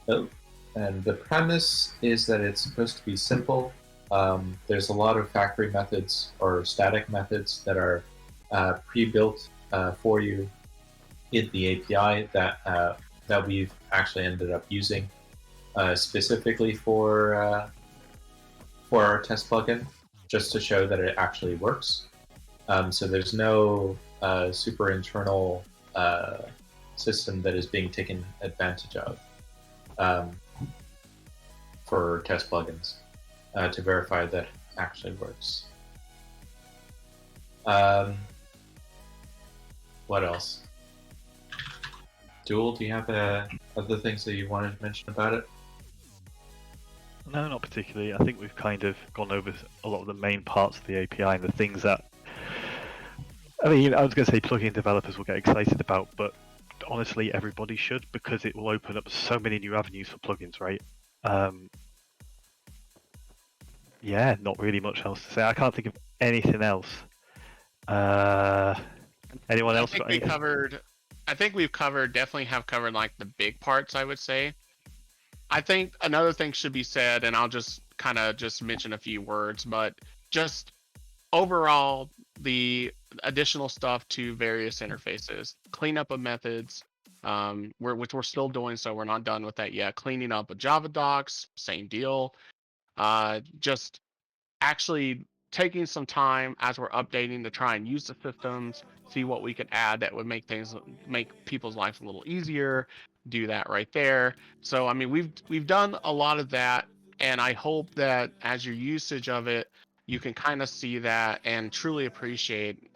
the premise is that it's supposed to be simple. There's a lot of factory methods or static methods that are pre-built for you in the API that we've actually ended up using specifically for our test plugin, just to show that it actually works. So there's no super internal system that is being taken advantage of for test plugins to verify that it actually works. What else? Duel, do you have other things that you wanted to mention about it? No, not particularly. I think we've kind of gone over a lot of the main parts of the API and the things that, I mean, I was going to say plugin developers will get excited about, but honestly, everybody should, because it will open up so many new avenues for plugins, right? Yeah, not really much else to say. I can't think of anything else. Anyone else got anything? I think we've covered, definitely have covered like the big parts, I would say. I think another thing should be said, and I'll just kind of just mention a few words, but just overall, the additional stuff to various interfaces, cleanup of methods, which we're still doing, so we're not done with that yet. Cleaning up of Java docs, same deal. Just actually taking some time as we're updating to try and use the systems, see what we could add that would make people's lives a little easier. Do that right there. So I mean, we've done a lot of that, and I hope that as your usage of it, you can kind of see that and truly appreciate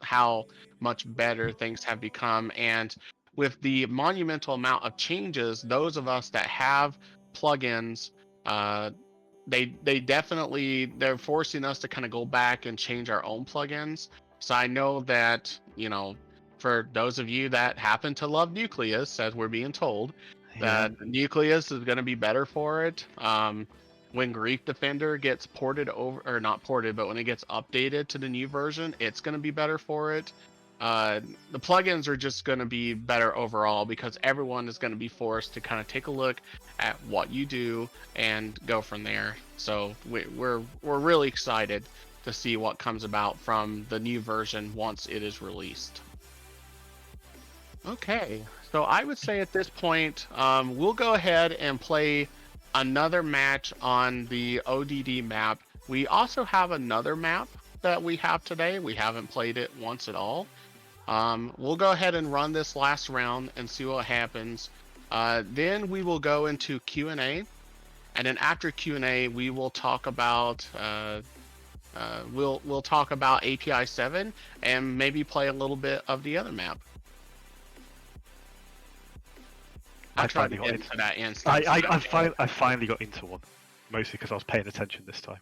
how much better things have become. And with the monumental amount of changes, those of us that have plugins They definitely they're forcing us to kind of go back and change our own plugins. So I know that, for those of you that happen to love Nucleus, as we're being told, that Nucleus is going to be better for it. When Grief Defender gets ported over, or not ported, but when it gets updated to the new version, it's going to be better for it. The plugins are just going to be better overall because everyone is going to be forced to kind of take a look at what you do and go from there. So we're really excited to see what comes about from the new version once it is released. Okay, so I would say at this point, we'll go ahead and play another match on the ODD map. We also have another map that we have today. We haven't played it once at all. We'll go ahead and run this last round and see what happens. Then we will go into Q&A, and then after Q&A, we will talk about we'll talk about API 7 and maybe play a little bit of the other map. I tried to get into that instance. I finally got into one, mostly because I was paying attention this time.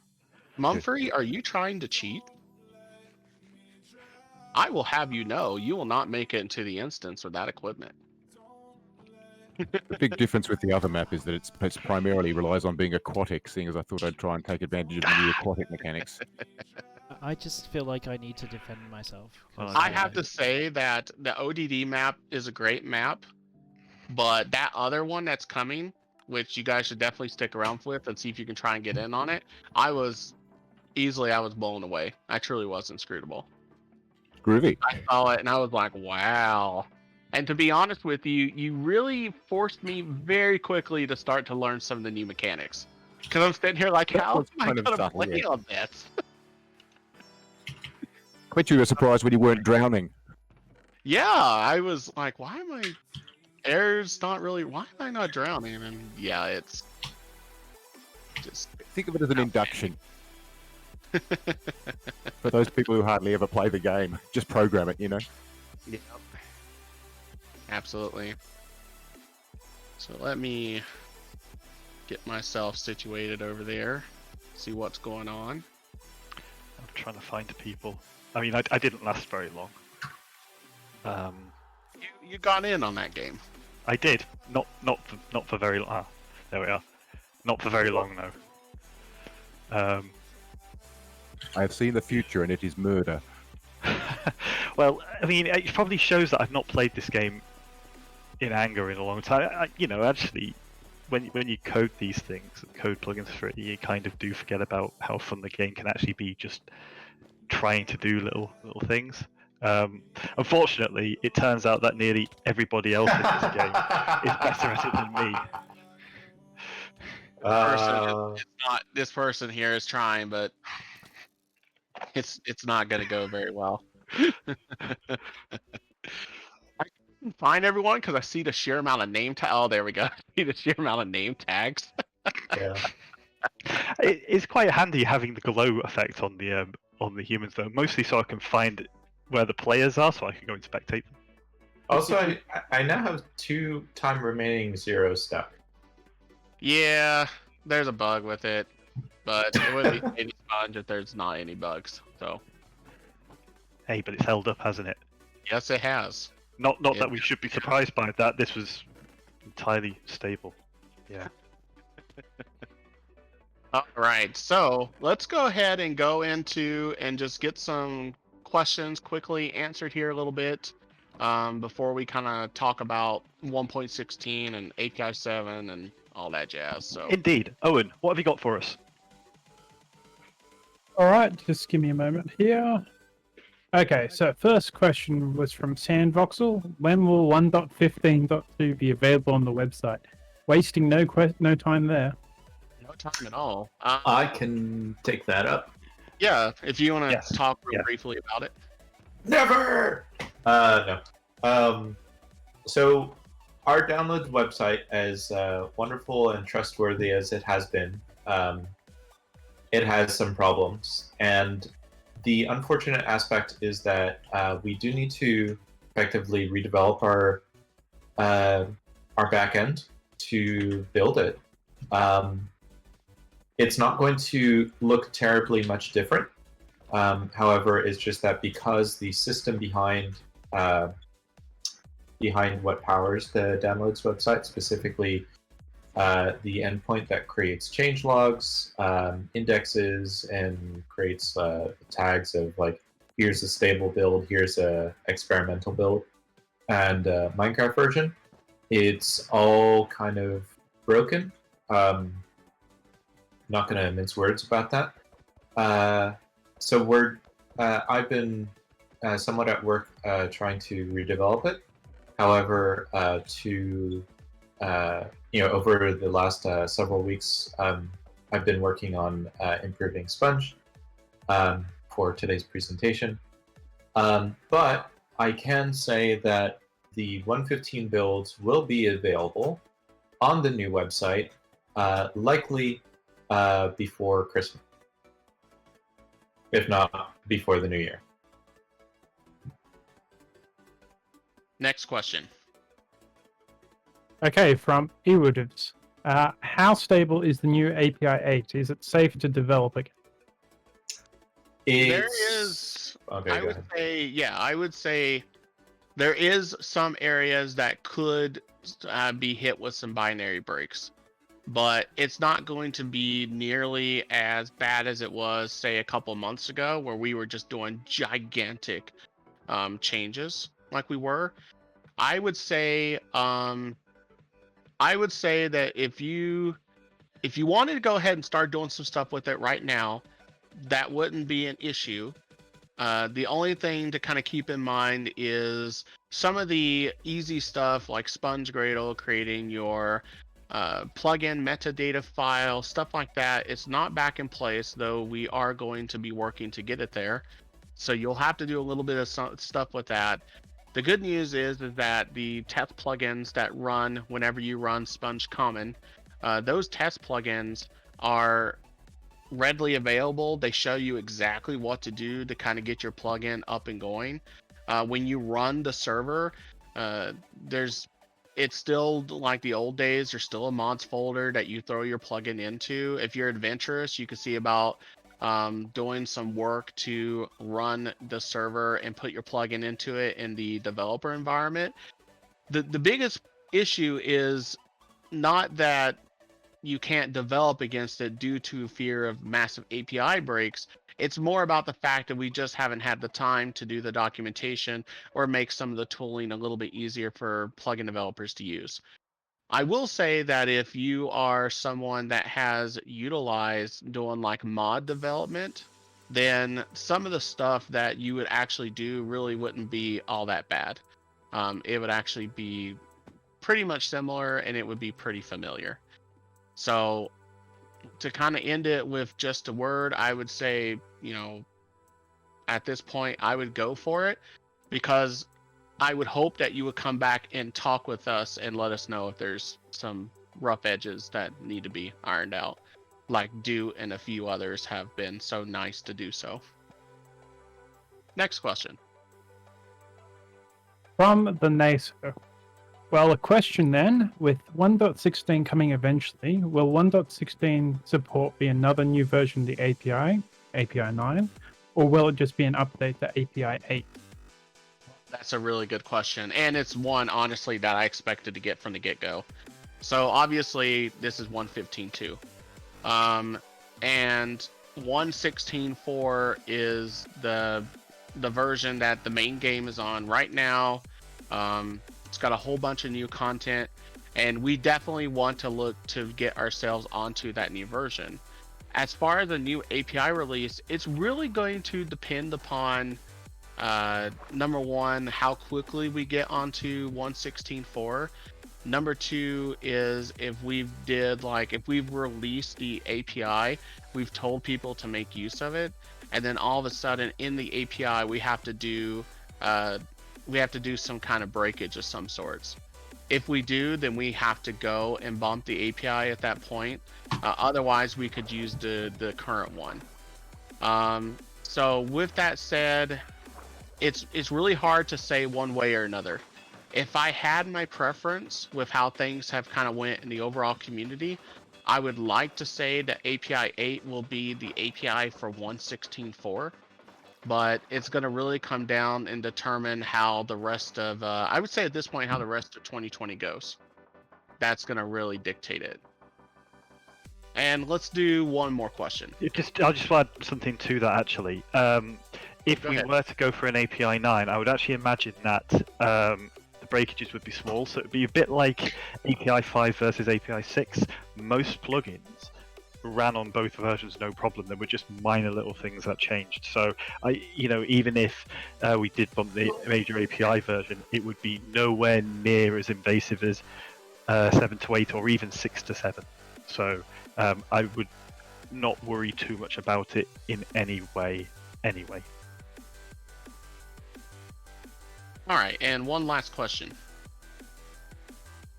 Mumfrey, are you trying to cheat? I will have you know, you will not make it into the instance with that equipment. The big difference with the other map is that it's primarily relies on being aquatic, seeing as I thought I'd try and take advantage of the new aquatic mechanics. I just feel like I need to defend myself. I have to say that the ODD map is a great map, but that other one that's coming, which you guys should definitely stick around with and see if you can try and get in on it, I was blown away. I truly was inscrutable. Groovy. I saw it and I was like, wow. And to be honest with you, you really forced me very quickly to start to learn some of the new mechanics. Because I'm sitting here like, how am I going to play on this? I bet you were surprised when you weren't drowning. Yeah, I was like, why am I... Air's not really... Why am I not drowning? And yeah, it's... just... Think of it as an induction. For those people who hardly ever play the game, just program it, Yep. Absolutely. So let me get myself situated over there, see what's going on. I'm trying to find people. I mean, I didn't last very long. You got in on that game. I did. Not for very long. Ah, there we are. Not for very long, though. I have seen the future, and it is murder. Well, I mean, it probably shows that I've not played this game in anger in a long time. Actually, when you code these things, code plugins for it, you kind of do forget about how fun the game can actually be just trying to do little things. Unfortunately, it turns out that nearly everybody else in this game is better at it than me. This person here is trying, but it's not going to go very well. I can find everyone because I see the sheer amount of name tags. Oh, there we go. I see the sheer amount of name tags. Yeah. It's quite handy having the glow effect on the humans, though. Mostly so I can find where the players are, so I can go and spectate them. Also, I now have 2 time remaining 0 stuck. Yeah, there's a bug with it, but it wouldn't be any sponge if there's not any bugs. So. Hey, but it's held up, hasn't it? Yes, it has. Not that we should be surprised by that. This was entirely stable. Yeah. All right, so let's go ahead and go into and just get some questions quickly answered here a little bit before we kind of talk about 1.16 and API 7 and all that jazz. So Indeed. Owen, what have you got for us? All right, just give me a moment here. Okay, so first question was from Sandvoxel. When will 1.15.2 be available on the website? Wasting no time there. No time at all. I can take that up. Yeah, if you want to talk real Yeah. briefly about it. Never! No. So, our downloads website, as wonderful and trustworthy as it has been, it has some problems. And the unfortunate aspect is that we do need to effectively redevelop our backend to build it. It's not going to look terribly much different. However, it's just that because the system behind what powers the downloads website, specifically the endpoint that creates change logs, indexes, and creates tags of like, here's a stable build, here's a experimental build, and Minecraft version, it's all kind of broken. Not going to mince words about that. So I've been somewhat at work trying to redevelop it. However, over the last several weeks, I've been working on improving Sponge for today's presentation. But I can say that the 1.15 builds will be available on the new website, likely before Christmas, if not before the new year. Next question. Okay, from Ewoods. How stable is the new API 8? Is it safe to develop again? There is. Okay, I would say there is some areas that could be hit with some binary breaks, but it's not going to be nearly as bad as it was, say, a couple months ago, where we were just doing gigantic changes like we were. I would say that if you wanted to go ahead and start doing some stuff with it right now, that wouldn't be an issue. The only thing to kind of keep in mind is some of the easy stuff like Sponge Gradle, creating your plugin metadata file, stuff like that. It's not back in place, though we are going to be working to get it there. So you'll have to do a little bit of stuff with that. The good news is that the test plugins that run whenever you run Sponge Common, those test plugins are readily available. They show you exactly what to do to kind of get your plugin up and going. When you run the server, it's still like the old days. There's still a mods folder that you throw your plugin into. If you're adventurous, you can see about doing some work to run the server and put your plugin into it in the developer environment. The biggest issue is not that you can't develop against it due to fear of massive API breaks. It's more about the fact that we just haven't had the time to do the documentation or make some of the tooling a little bit easier for plugin developers to use. I will say that if you are someone that has utilized doing like mod development, then some of the stuff that you would actually do really wouldn't be all that bad. It would actually be pretty much similar, and it would be pretty familiar. So to kind of end it with just a word, I would say, at this point, I would go for it, because I would hope that you would come back and talk with us and let us know if there's some rough edges that need to be ironed out, like Dew and a few others have been so nice to do so. Next question. From the Naso. Well, a question then, with 1.16 coming eventually, will 1.16 support be another new version of the API, API 9, or will it just be an update to API 8? That's a really good question, and it's one, honestly, that I expected to get from the get-go. So obviously, this is 1.15.2. And 1.16.4 is the version that the main game is on right now. It's got a whole bunch of new content, and we definitely want to look to get ourselves onto that new version. As far as the new API release, it's really going to depend upon number one, how quickly we get onto 1.16.4. Number two is if we've released the API, we've told people to make use of it, and then all of a sudden in the API we have to do some kind of breakage of some sorts. If we do, then we have to go and bump the API at that point. Otherwise, we could use the current one. So with that said, it's really hard to say one way or another. If I had my preference with how things have kind of went in the overall community, I would like to say that API 8 will be the API for 1.16.4, but it's going to really come down and determine how the rest of, I would say at this point, how the rest of 2020 goes. That's going to really dictate it. And let's do one more question. I'll just add something to that actually. If Go we ahead. were to go for an API 9, I would actually imagine that the breakages would be small, so it'd be a bit like API 5 versus API 6. Most plugins ran on both versions no problem. There were just minor little things that changed. So even if we did bump the major API version, it would be nowhere near as invasive as 7 to 8 or even 6 to 7. So I would not worry too much about it in any way anyway. All right, and one last question.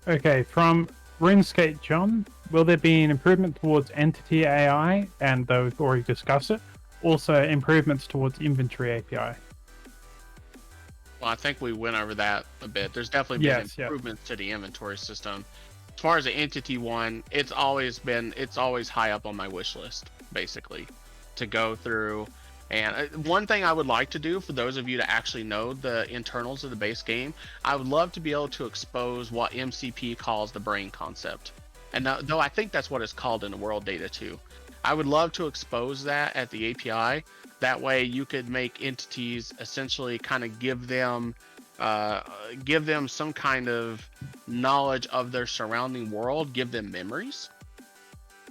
Okay, from RuneScape John, will there be an improvement towards entity AI? And though we've already discussed it, also improvements towards inventory API. Well, I think we went over that a bit. There's definitely been Yes, yeah. improvements to the inventory system. As far as the entity one, it's always high up on my wish list, basically, to go through. And one thing I would like to do, for those of you that actually know the internals of the base game, I would love to be able to expose what MCP calls the brain concept. And though I think that's what it's called in the world data too. I would love to expose that at the API. That way you could make entities essentially kind of give them some kind of knowledge of their surrounding world, give them memories.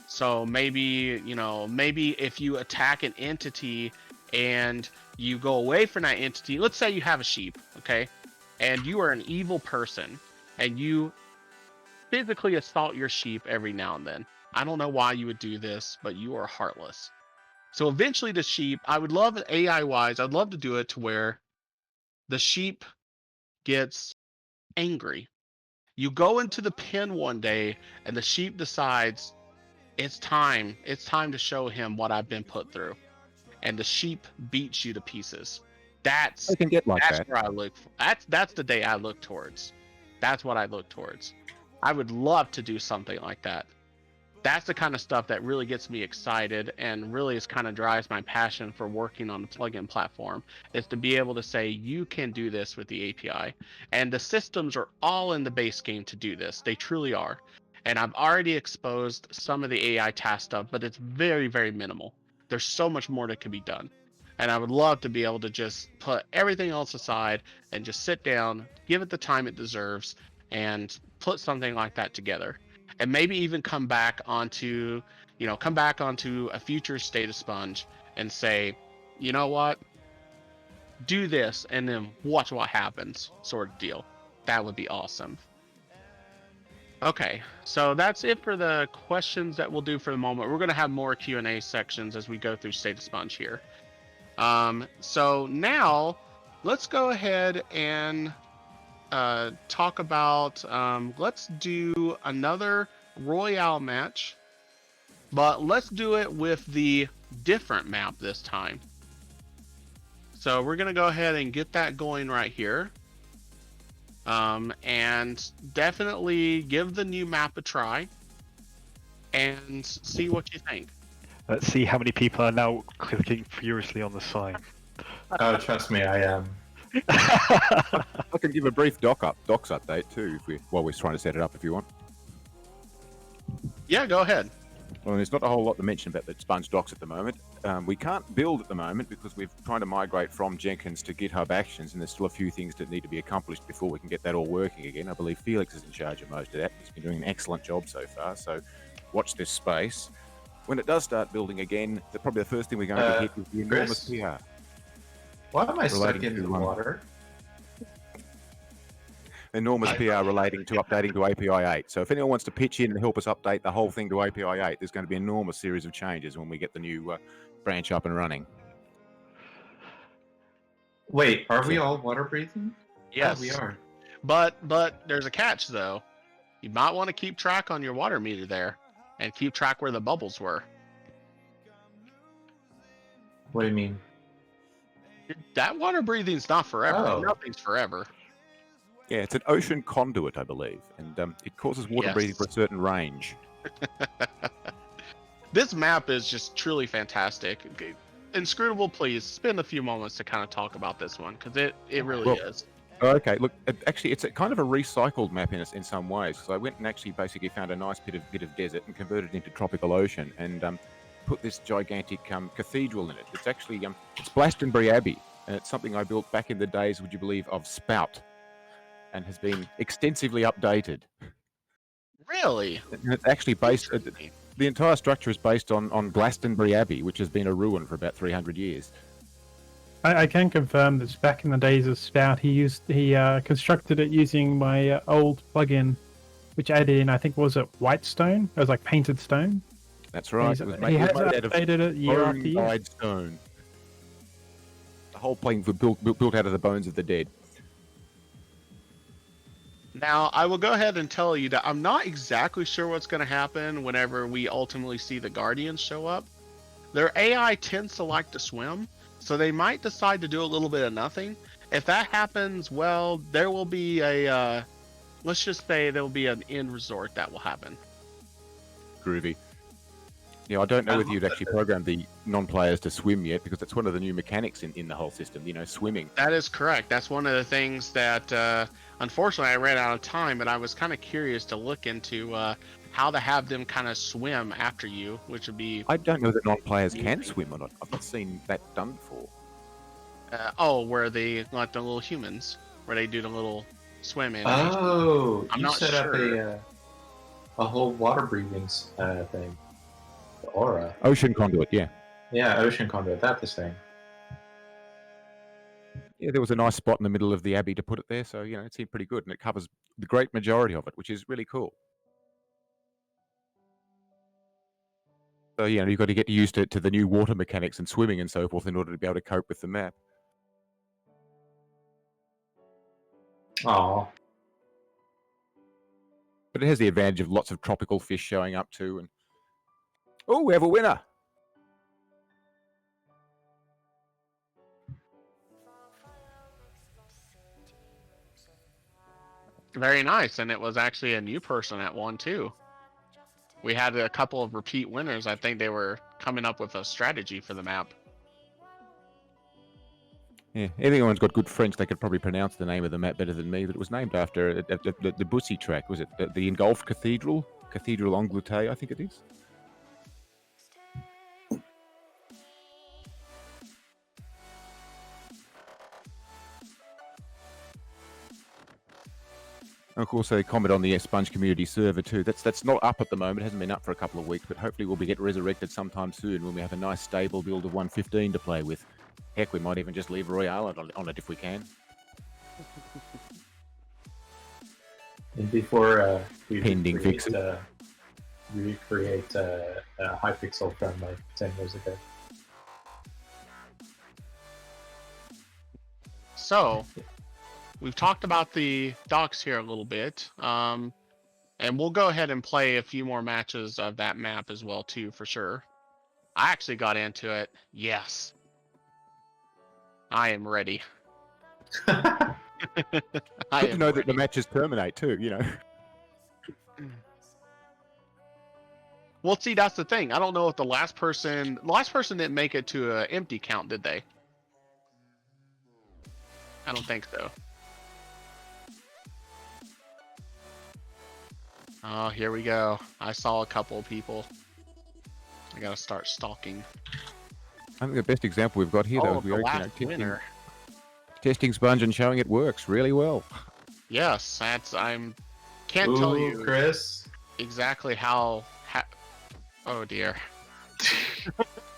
So maybe if you attack an entity and you go away from that entity, let's say you have a sheep, okay, and you are an evil person and you physically assault your sheep every now and then. I don't know why you would do this, but you are heartless. So eventually the sheep, I would love AI wise, I'd love to do it to where the sheep gets angry. You go into the pen one day and the sheep decides it's time to show him what I've been put through. And the sheep beats you to pieces. That's I can get like that. where I look for. That's the day I look towards. That's what I look towards. I would love to do something like that. That's the kind of stuff that really gets me excited and really is kind of drives my passion for working on the plugin platform, is to be able to say you can do this with the API. And the systems are all in the base game to do this. They truly are. And I've already exposed some of the AI task stuff, but it's very, very minimal. There's so much more that can be done. And I would love to be able to just put everything else aside and just sit down, give it the time it deserves, and put something like that together. And maybe even come back onto a future State of Sponge and say, you know what? Do this and then watch what happens, sort of deal. That would be awesome. Okay, so that's it for the questions that we'll do for the moment. We're going to have more Q&A sections as we go through State of Sponge here. So now let's go ahead and talk about, let's do another Royale match, but let's do it with the different map this time. So we're going to go ahead and get that going right here. And definitely give the new map a try and see what you think. Let's see how many people are now clicking furiously on the sign. Oh, trust me, I am. I can give a brief docs update too, while we're trying to set it up, if you want. Yeah, go ahead. Well, there's not a whole lot to mention about the Sponge docs at the moment. We can't build at the moment because we're trying to migrate from Jenkins to GitHub Actions, and there's still a few things that need to be accomplished before we can get that all working again. I believe Felix is in charge of most of that. He's been doing an excellent job so far, so watch this space. When it does start building again, probably the first thing we're going to hit is the enormous Chris? PR. Why am I stuck Relating in the to, water? Enormous PR relating to updating to API 8. So if anyone wants to pitch in and help us update the whole thing to API 8, there's going to be an enormous series of changes when we get the new branch up and running. Wait, are we all water breathing? Yes, we are. But there's a catch though. You might want to keep track on your water meter there and keep track where the bubbles were. What do you mean? That water breathing's not forever. Oh. Nothing's forever. Yeah, it's an ocean conduit, I believe, and it causes water Yes. breathing for a certain range. This map is just truly fantastic. Okay, Inscrutable, please spend a few moments to kind of talk about this one because it really Well, is. Okay, look, actually, it's a kind of a recycled map in some ways. So I went and actually basically found a nice bit of desert and converted it into tropical ocean and put this gigantic cathedral in it. It's actually it's Glastonbury Abbey, and it's something I built back in the days, would you believe, of Spout, and has been extensively updated. Really? And it's actually based. The entire structure is based on Glastonbury Abbey, which has been a ruin for about 300 years. I can confirm that back in the days of Spout, he constructed it using my old plugin, which added in, I think, was it white stone? It was like painted stone. That's right. He It was has made out of updated it year after year. bone-dyed stone. The whole plane was built out of the bones of the dead. Now, I will go ahead and tell you that I'm not exactly sure what's going to happen whenever we ultimately see the Guardians show up. Their AI tends to like to swim, so they might decide to do a little bit of nothing. If that happens, well, there will be a, let's just say there will be an end resort that will happen. Groovy. Yeah, I don't know whether you'd actually programmed the non-players to swim yet, because that's one of the new mechanics in the whole system, swimming. That is correct. That's one of the things that, unfortunately, I ran out of time, but I was kind of curious to look into how to have them kind of swim after you, which would be... I don't know that non-players can swim or not. I've not seen that done before. Where they, like the little humans, where they do the little swim in. Oh, I'm you not set sure. up a whole water breathing thing. The aura. Ocean conduit, yeah. Yeah, ocean conduit. That's the thing. Yeah, there was a nice spot in the middle of the abbey to put it there, so it seemed pretty good, and it covers the great majority of it, which is really cool. So you've got to get used to the new water mechanics and swimming and so forth in order to be able to cope with the map. Oh, But it has the advantage of lots of tropical fish showing up too, and oh, we have a winner! Very nice, and it was actually a new person that won too. We had a couple of repeat winners. I think they were coming up with a strategy for the map. Yeah, if anyone's got good French, they could probably pronounce the name of the map better than me, but it was named after the Bussy track. Was it the Engulfed Cathedral? Cathedral Angleterre, I think it is. And of course, they comment on the Sponge community server too. That's not up at the moment. It hasn't been up for a couple of weeks, but hopefully we'll be get resurrected sometime soon when we have a nice stable build of 115 to play with. Heck, we might even just leave Royale on it if we can. and before we Pending fixes. recreate Hypixel from like 10 years ago. So, we've talked about the docks here a little bit, and we'll go ahead and play a few more matches of that map as well too, for sure. I actually got into it. Yes. I am ready. I Good to am know that ready. the matches terminate too, Well, see, that's the thing. I don't know if the last person didn't make it to an empty count, did they? I don't think so. Oh, here we go. I saw a couple of people. I gotta start stalking. I think the best example we've got here, though, Oh, is we the are last winner. testing Sponge and showing it works really well. Yes, can't tell you Chris. exactly how. Oh dear.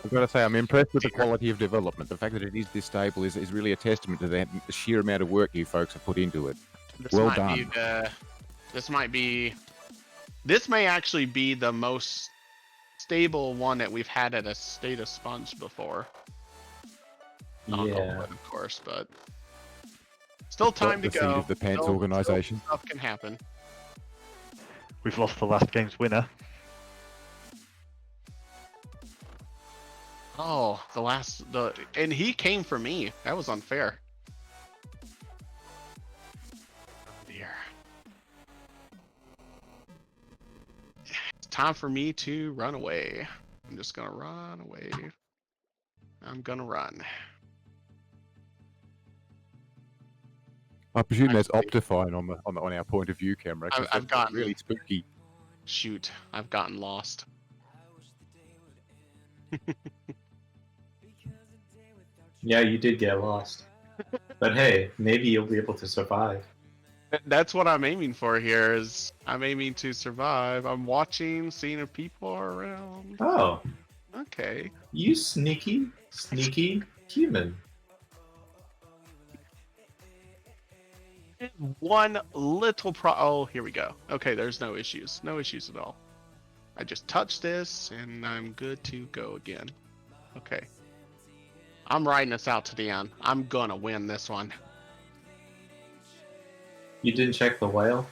I've got to say, I'm impressed with the quality of development. The fact that it is this stable is really a testament to the sheer amount of work you folks have put into it. Well done. This may actually be the most stable one that we've had at a State of Sponge before. Not all Yeah. of it, of course, but still time to the seat go. of the pants Still organisation. stuff can happen. We've lost the last game's winner. Oh, and he came for me. That was unfair. Oh dear. time for me to run away. I'm just gonna run away. I'm gonna run. I presume there's Actually, Optifine on our point of view camera. 'Cause I've that's gotten really spooky. Shoot, I've gotten lost. Yeah, you did get lost. But hey, maybe you'll be able to survive. That's what I'm aiming for here. Is I'm aiming to survive. I'm watching, seeing if people are around. Oh, Okay. you sneaky human. One little oh, here we go. Okay, there's no issues. No issues at all. I just touch this and I'm good to go again. Okay. I'm riding this out to the end. I'm gonna win this one. You didn't check the whale?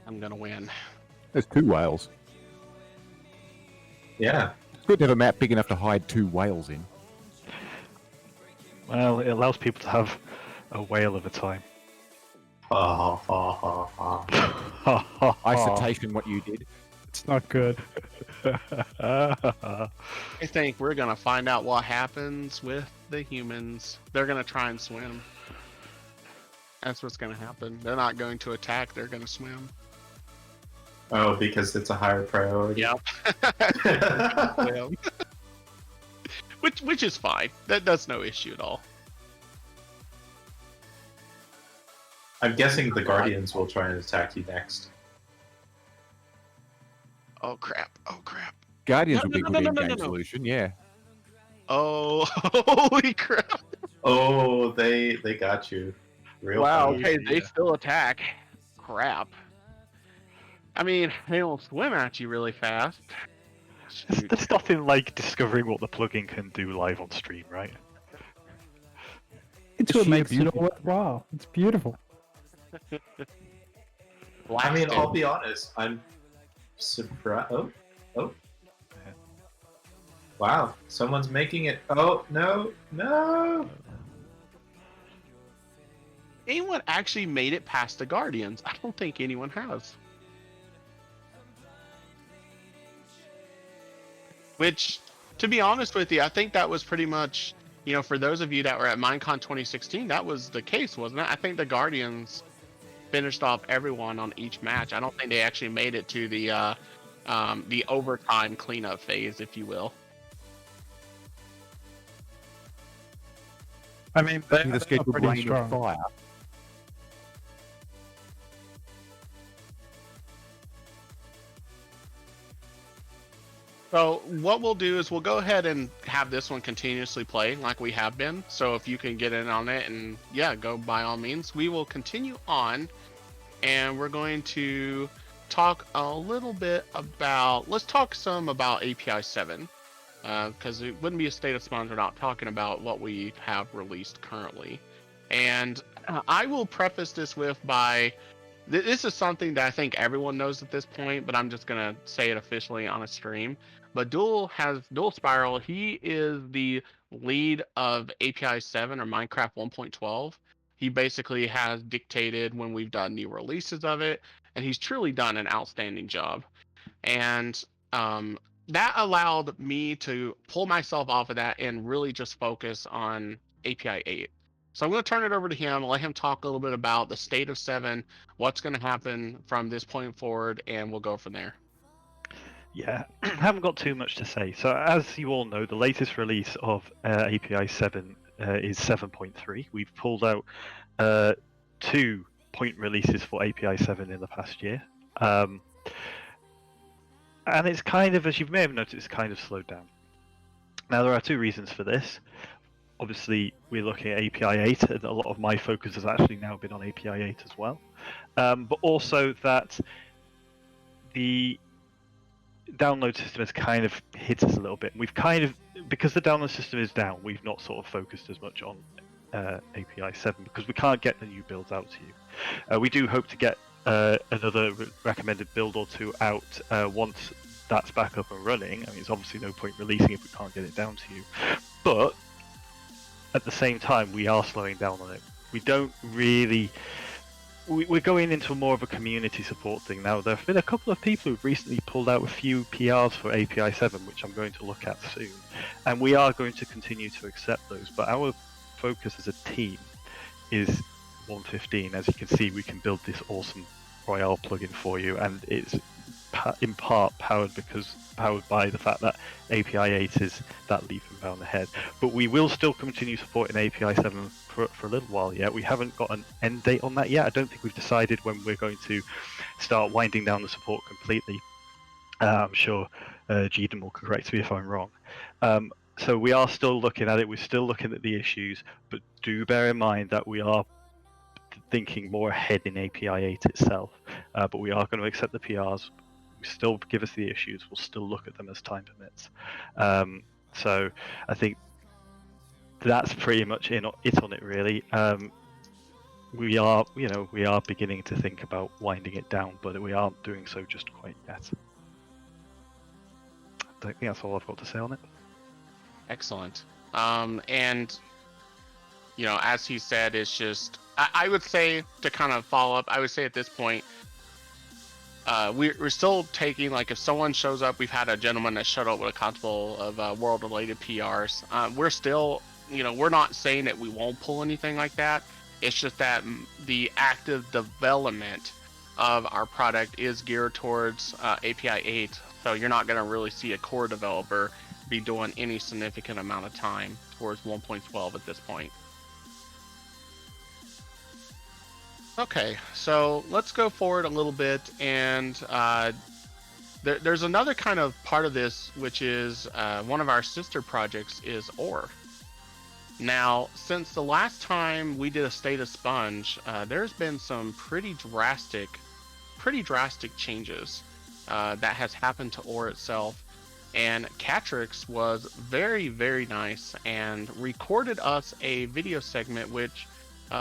I'm gonna win. There's 2 whales. Yeah. It's good to have a map big enough to hide 2 whales in. Well, it allows people to have a whale of a time. Ha ha ha ha ha. Isotation, what you did. It's not good. I think we're gonna find out what happens with the humans. They're gonna try and swim. That's what's gonna happen. They're not going to attack, they're gonna swim. Oh, because it's a higher priority. Yep. Swim. Which is fine. That's no issue at all. I'm guessing the Guardians will try and attack you next. Oh crap. Oh crap. Guardians No, would be no, a no, good no, no, in-game no, no. solution, yeah. Oh, holy crap. Oh, they got you. Real Wow, fast. okay, they still attack. Crap. I mean, they don't swim at you really fast. Shoot. There's nothing like discovering what the plugin can do live on stream, right? It's what sheer makes it beauty. all worthwhile. It's beautiful. I mean, Blasted. I'll be honest. I'm surprised. Oh. Wow, someone's making it. Oh, no. Anyone actually made it past the Guardians? I don't think anyone has. Which, to be honest with you, I think that was pretty much, for those of you that were at Minecon 2016, that was the case, wasn't it? I think the Guardians finished off everyone on each match. I don't think they actually made it to the overtime cleanup phase, if you will. I mean, they're The scheduled pretty rain strong. of fire. So what we'll do is we'll go ahead and have this one continuously play like we have been. So if you can get in on it and go by all means. We will continue on and we're going to talk a little bit about, let's talk some about API 7 because it wouldn't be a state of Sponge without talking about what we have released currently. And I will preface this with this is something that I think everyone knows at this point, but I'm just going to say it officially on a stream. But Dual Spiral, he is the lead of API 7 or Minecraft 1.12. He basically has dictated when we've done new releases of it, and he's truly done an outstanding job. And that allowed me to pull myself off of that and really just focus on API 8. So I'm going to turn it over to him, let him talk a little bit about the state of 7, what's going to happen from this point forward, and we'll go from there. Yeah, I haven't got too much to say. So as you all know, the latest release of API 7 is 7.3. We've pulled out 2 point releases for API 7 in the past year. And it's kind of, as you may have noticed, it's kind of slowed down. Now, there are 2 reasons for this. Obviously, we're looking at API 8, and a lot of my focus has actually now been on API 8 as well. But also that the download system has kind of hit us a little bit. We've kind of, because the download system is down, we've not sort of focused as much on API 7 because we can't get the new builds out to you. We do hope to get another recommended build or 2 out once that's back up and running. I mean, it's obviously no point releasing if we can't get it down to you. But at the same time, we are slowing down on it. We don't really we're going into more of a community support thing now. There have been a couple of people who've recently pulled out a few PRs for API 7, which I'm going to look at soon, and we are going to continue to accept those. But our focus as a team is 115. As you can see, we can build this awesome Royale plugin for you, and it's in part powered by the fact that API 8 is that leap and bound ahead. But we will still continue supporting API 7 for a little while yet. We haven't got an end date on that yet. I don't think we've decided when we're going to start winding down the support completely. I'm sure Jeden will correct me if I'm wrong. So we are still looking at it. We're still looking at the issues, but do bear in mind that we are thinking more ahead in API 8 itself. But we are going to accept the PRs. Still give us the issues. We'll still look at them as time permits. So I think that's pretty much it on it, really. We are beginning to think about winding it down, but we aren't doing so just quite yet. I think that's all I've got to say on it. Excellent. And as he said, it's just I would say, to kind of follow up, I would say at this point, we're still taking, like, if someone shows up, we've had a gentleman that showed up with a couple of world-related PRs. We're still, we're not saying that we won't pull anything like that. It's just that the active development of our product is geared towards API 8, so you're not going to really see a core developer be doing any significant amount of time towards 1.12 at this point. Okay, so let's go forward a little bit, and there's another kind of part of this, which is one of our sister projects is OR. Now, since the last time we did a State of Sponge, there's been some pretty drastic changes that has happened to OR itself, and Catrix was very, very nice and recorded us a video segment, which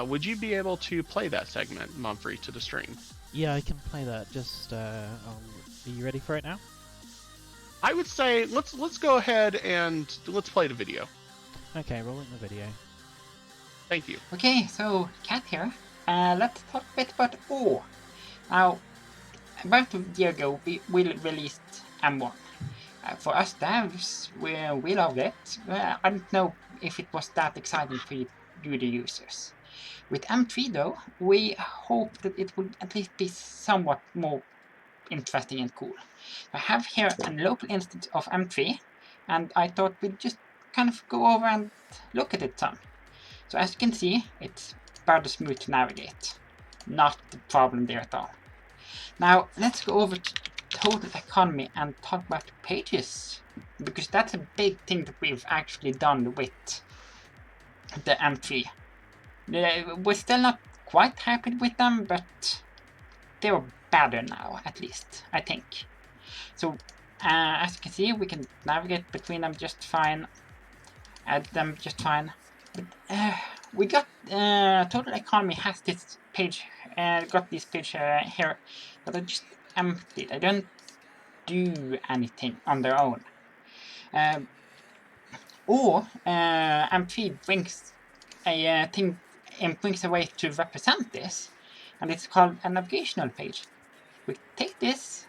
would you be able to play that segment, Mumphrey, to the stream? Yeah, I can play that. Just, are you ready for it now? I would say let's go ahead and let's play the video. Okay, rolling the video. Thank you. Okay, so Cat here. Let's talk a bit about OR. Now, about a year ago, we released M1. For us devs, we loved it. I don't know if it was that exciting for you, the users. With M3 though, we hope that it would at least be somewhat more interesting and cool. I have here a local instance of M3, and I thought we'd just kind of go over and look at it some. So as you can see, it's rather smooth to navigate. Not the problem there at all. Now let's go over to total economy and talk about pages, because that's a big thing that we've actually done with the M3. We're still not quite happy with them, but they're better now, at least, I think. So, as you can see, we can navigate between them just fine, add them just fine. But we got total economy has this page, got this page here, but I just emptied. I don't do anything on their own. Or M3 brings a thing and brings a way to represent this, and it's called a navigational page. We take this,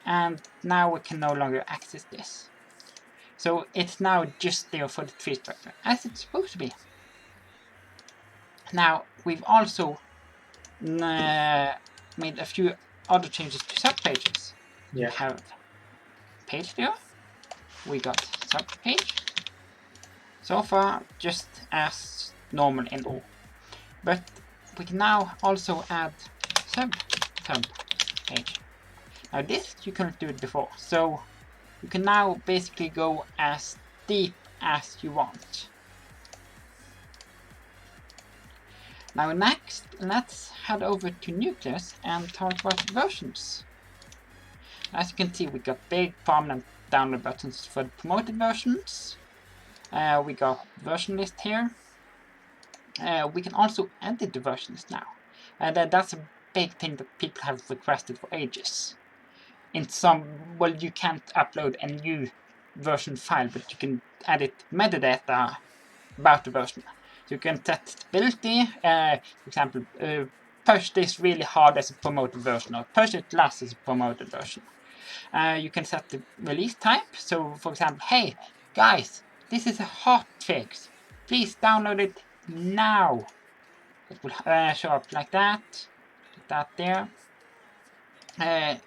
and now we can no longer access this. So it's now just there for the tree structure, as it's supposed to be. Now, we've also made a few other changes to subpages. Yeah. We have page there, we got subpage. So far, just as normal in OR. But we can now also add sub page. Now this you couldn't do it before, so you can now basically go as deep as you want. Now next, let's head over to Nucleus and talk about versions. As you can see, we got big prominent download buttons for the promoted versions. We got version list here. We can also edit the version list now. That's a big thing that people have requested for ages. In some, well, you can't upload a new version file, but you can edit metadata about the version. So you can set stability, for example, push this really hard as a promoted version or push it less as a promoted version. You can set the release type. So, for example, hey guys, this is a hot fix. Please download it now. It will show up like that. Put that there.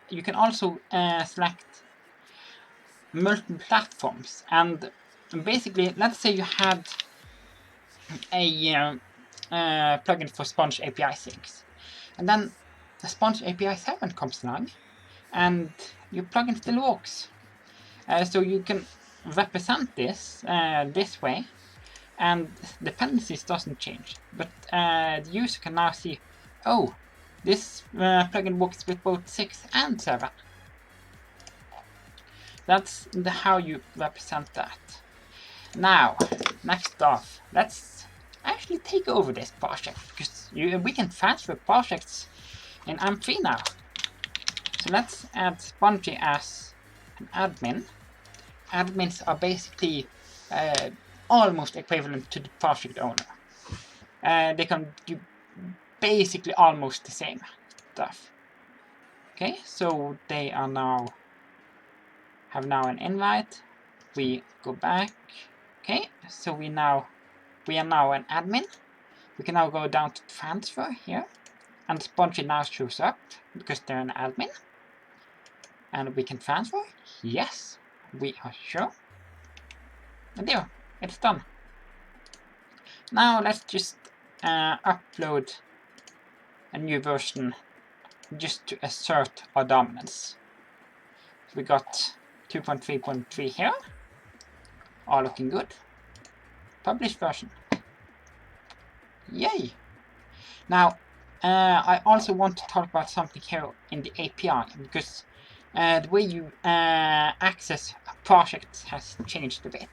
You can also select multiple platforms, and basically, let's say you had a plugin for Sponge API 6, and then the Sponge API 7 comes along, and your plugin still works. So you can represent this this way, and dependencies doesn't change, but the user can now see, oh, this plugin works with both 6 and 7. That's how you represent that. Now, next off, let's actually take over this project, because we can transfer projects in M3 now. So let's add Spongy as an admin. Admins are basically almost equivalent to the project owner. They can do basically almost the same stuff. Okay, so they are now have now an invite. We go back. Okay, so we are now an admin. We can now go down to transfer here, and Spongy now shows up because they're an admin. And we can transfer. Yes, we are sure. And there, it's done. Now let's just upload a new version just to assert our dominance. So we got 2.3.3 here. All looking good. Publish version. Yay! Now, I also want to talk about something here in the API, because the way you access projects has changed a bit.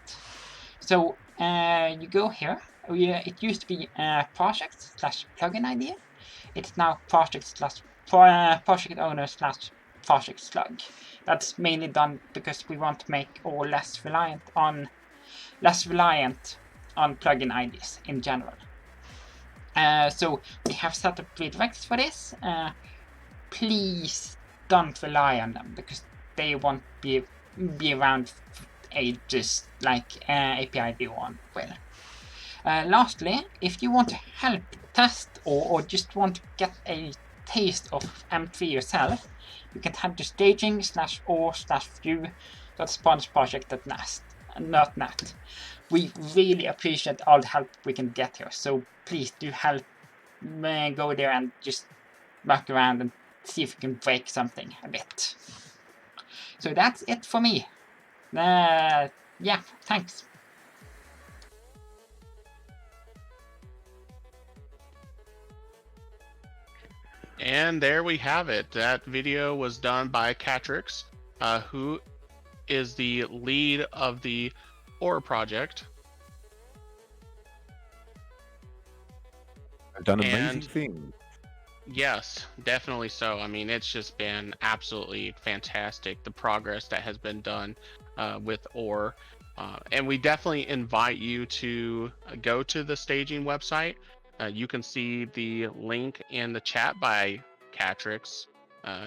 So you go here. It used to be project/plugin ID. It's now project owner/project slug. That's mainly done because we want to make OR less reliant on plugin IDs in general. So we have set up redirects for this. Please don't rely on them, because they won't be around for ages like API V1 will. Lastly, if you want to help test or just want to get a taste of M3 yourself, you can head to staging/or/view.spongeproject.net. We really appreciate all the help we can get here, so please do help go there and just walk around and see if we can break something a bit. So that's it for me. Yeah, thanks. And there we have it. That video was done by Catrix, who is the lead of the OR project. I've done amazing And- things. Yes, definitely so. I mean, it's just been absolutely fantastic, the progress that has been done with OR. And we definitely invite you to go to the staging website. You can see the link in the chat by Catrix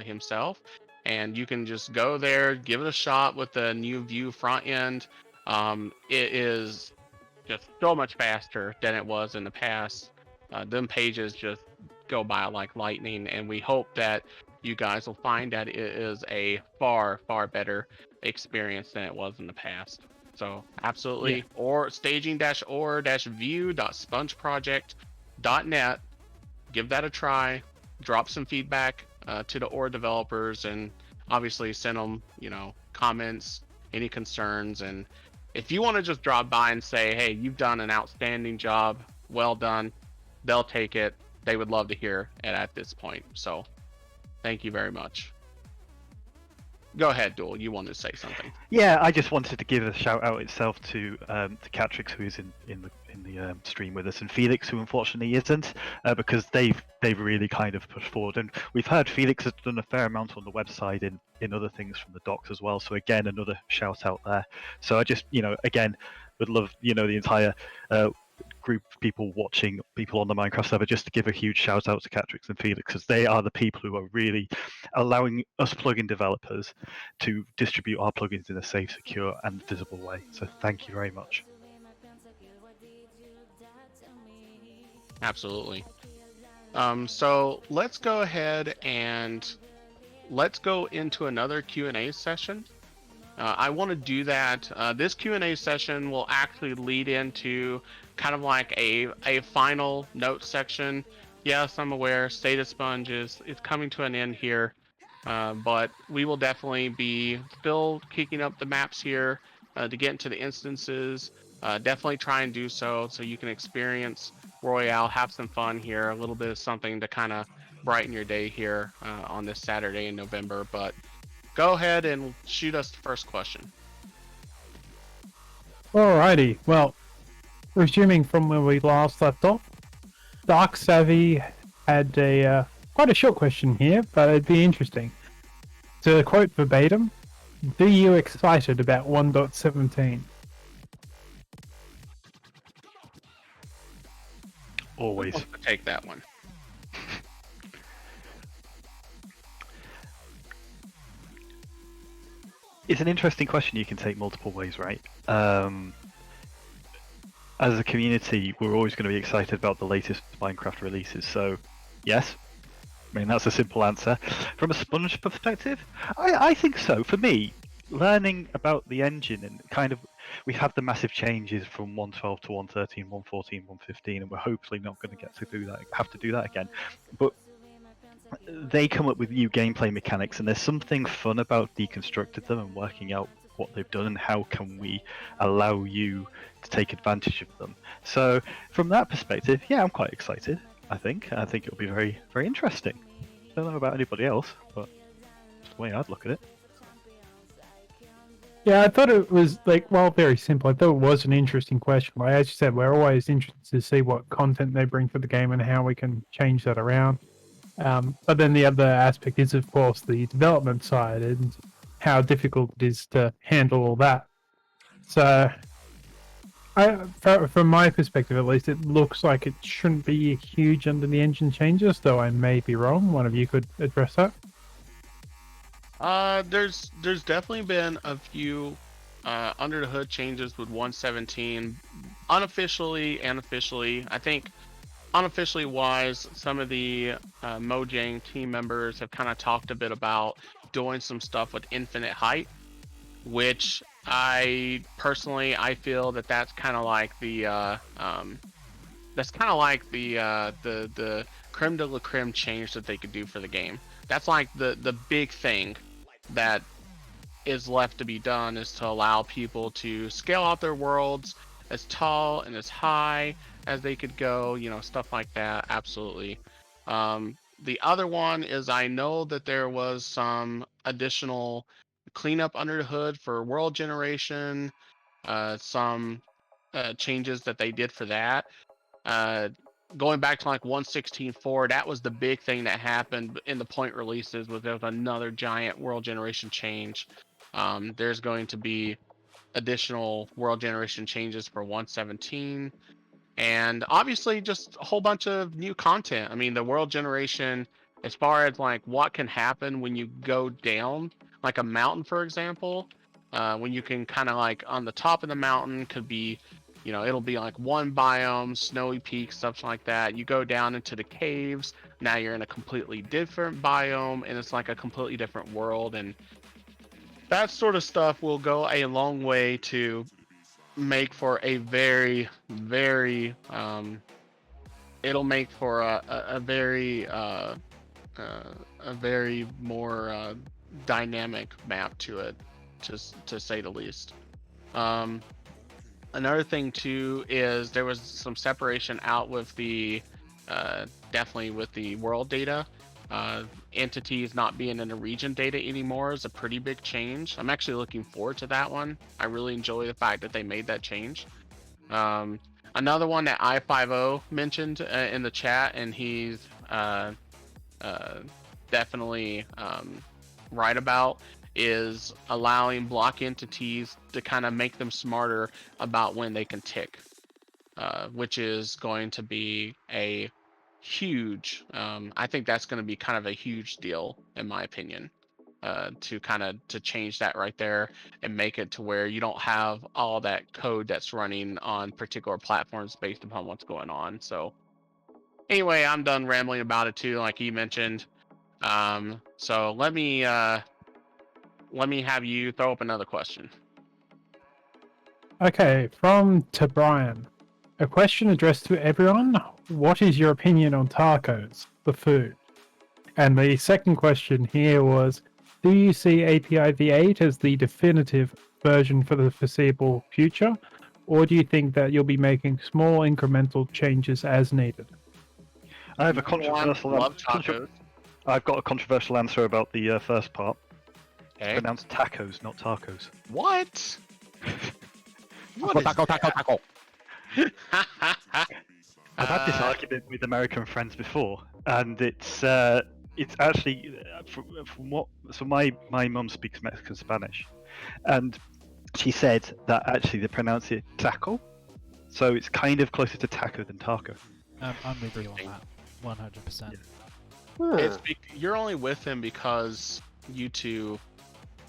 himself. And you can just go there, give it a shot with the new Vue front end. It is just so much faster than it was in the past. Them pages just go by like lightning, and we hope that you guys will find that it is a far better experience than it was in the past. So absolutely, or staging-or-view.spongeproject.net. Give that a try. Drop some feedback to the OR developers, and obviously send them, comments, any concerns, and if you want to just drop by and say, hey, you've done an outstanding job, well done, they'll take it. They would love to hear it at this point. So thank you very much. Go ahead, Duel. You wanted to say something. Yeah, I just wanted to give a shout out itself to Catrix, who's in the stream with us, and Felix, who unfortunately isn't, because they've really kind of pushed forward. And we've heard Felix has done a fair amount on the website in other things from the docs as well. So again, another shout out there. So I just again would love the entire group of people watching people on the Minecraft server, just to give a huge shout out to Catrix and Felix, because they are the people who are really allowing us plugin developers to distribute our plugins in a safe, secure, and visible way. So thank you very much. Absolutely. So let's go ahead and let's go into another Q&A session. I want to do that. This Q&A session will actually lead into kind of like a final note section. Yes, I'm aware State of Sponge is coming to an end here, but we will definitely be still kicking up the maps here to get into the instances. Definitely try and do so you can experience Royale, have some fun here, a little bit of something to kind of brighten your day here on this Saturday in November. But go ahead and shoot us the first question. Alrighty, well, resuming from where we last left off, Dark Savvy had a quite a short question here, but it'd be interesting. To quote verbatim, "Do you excited about 1.17?" Always. I'll take that one. It's an interesting question. You can take multiple ways, right? As a community, we're always going to be excited about the latest Minecraft releases. So, yes. I mean, that's a simple answer. From a Sponge perspective, I think so. For me, learning about the engine and kind of, we have the massive changes from 1.12 to 1.13, 1.14, 1.15, and we're hopefully not going to get to have to do that again. But they come up with new gameplay mechanics, and there's something fun about deconstructing them and working out what they've done and how can we allow you to take advantage of them. So from that perspective, yeah, I'm quite excited. I think it'll be very, very interesting. I don't know about anybody else, but that's the way I'd look at it. Yeah, I thought it was very simple. I thought it was an interesting question. Like as you said, we're always interested to see what content they bring to the game and how we can change that around. But then the other aspect is, of course, the development side and how difficult it is to handle all that. So, from my perspective at least, it looks like it shouldn't be huge under the engine changes, though I may be wrong. One of you could address that. There's definitely been a few under the hood changes with 1.17, unofficially and officially. I think unofficially wise, some of the Mojang team members have kind of talked a bit about doing some stuff with infinite height, which I personally feel that's kind of like the creme de la creme change that they could do for the game. That's like the big thing that is left to be done, is to allow people to scale out their worlds as tall and as high as they could go, stuff like that. Absolutely. The other one is, I know that there was some additional cleanup under the hood for world generation, some changes that they did for that. Going back to like 1.16.4, that was the big thing that happened in the point releases, was there was another giant world generation change. There's going to be additional world generation changes for 1.17, and obviously just a whole bunch of new content. I mean, the world generation, as far as like what can happen when you go down like a mountain, for example, when you can kind of like on the top of the mountain could be, it'll be like one biome, snowy peaks, stuff like that. You go down into the caves, now you're in a completely different biome, and it's like a completely different world. And that sort of stuff will go a long way to make for a very, very it'll make for a very more dynamic map to it, to say the least. Another thing too is there was some separation out with the definitely with the world data. Entities not being in the region data anymore is a pretty big change. I'm actually looking forward to that one. I really enjoy the fact that they made that change. Another one that I50 mentioned in the chat, and he's definitely right about, is allowing block entities to kind of make them smarter about when they can tick. which is going to be a huge. I think that's going to be kind of a huge deal, in my opinion, to change that right there and make it to where you don't have all that code that's running on particular platforms based upon what's going on. So anyway, I'm done rambling about it too, like you mentioned. So let me have you throw up another question. Okay, from to Brian. A question addressed to everyone. What is your opinion on tacos, the food? And the second question here was, do you see API v8 as the definitive version for the foreseeable future? Or do you think that you'll be making small incremental changes as needed? I have a Number one, controversial love tacos. I've got a controversial answer about the first part. Okay. Pronounced tacos, not tacos. What? Taco, taco, taco. I've had this argument with American friends before, and it's actually from what. So my mum speaks Mexican Spanish, and she said that actually they pronounce it taco, so it's kind of closer to taco than taco. I'm with you on that, 100%. You're only with him because you two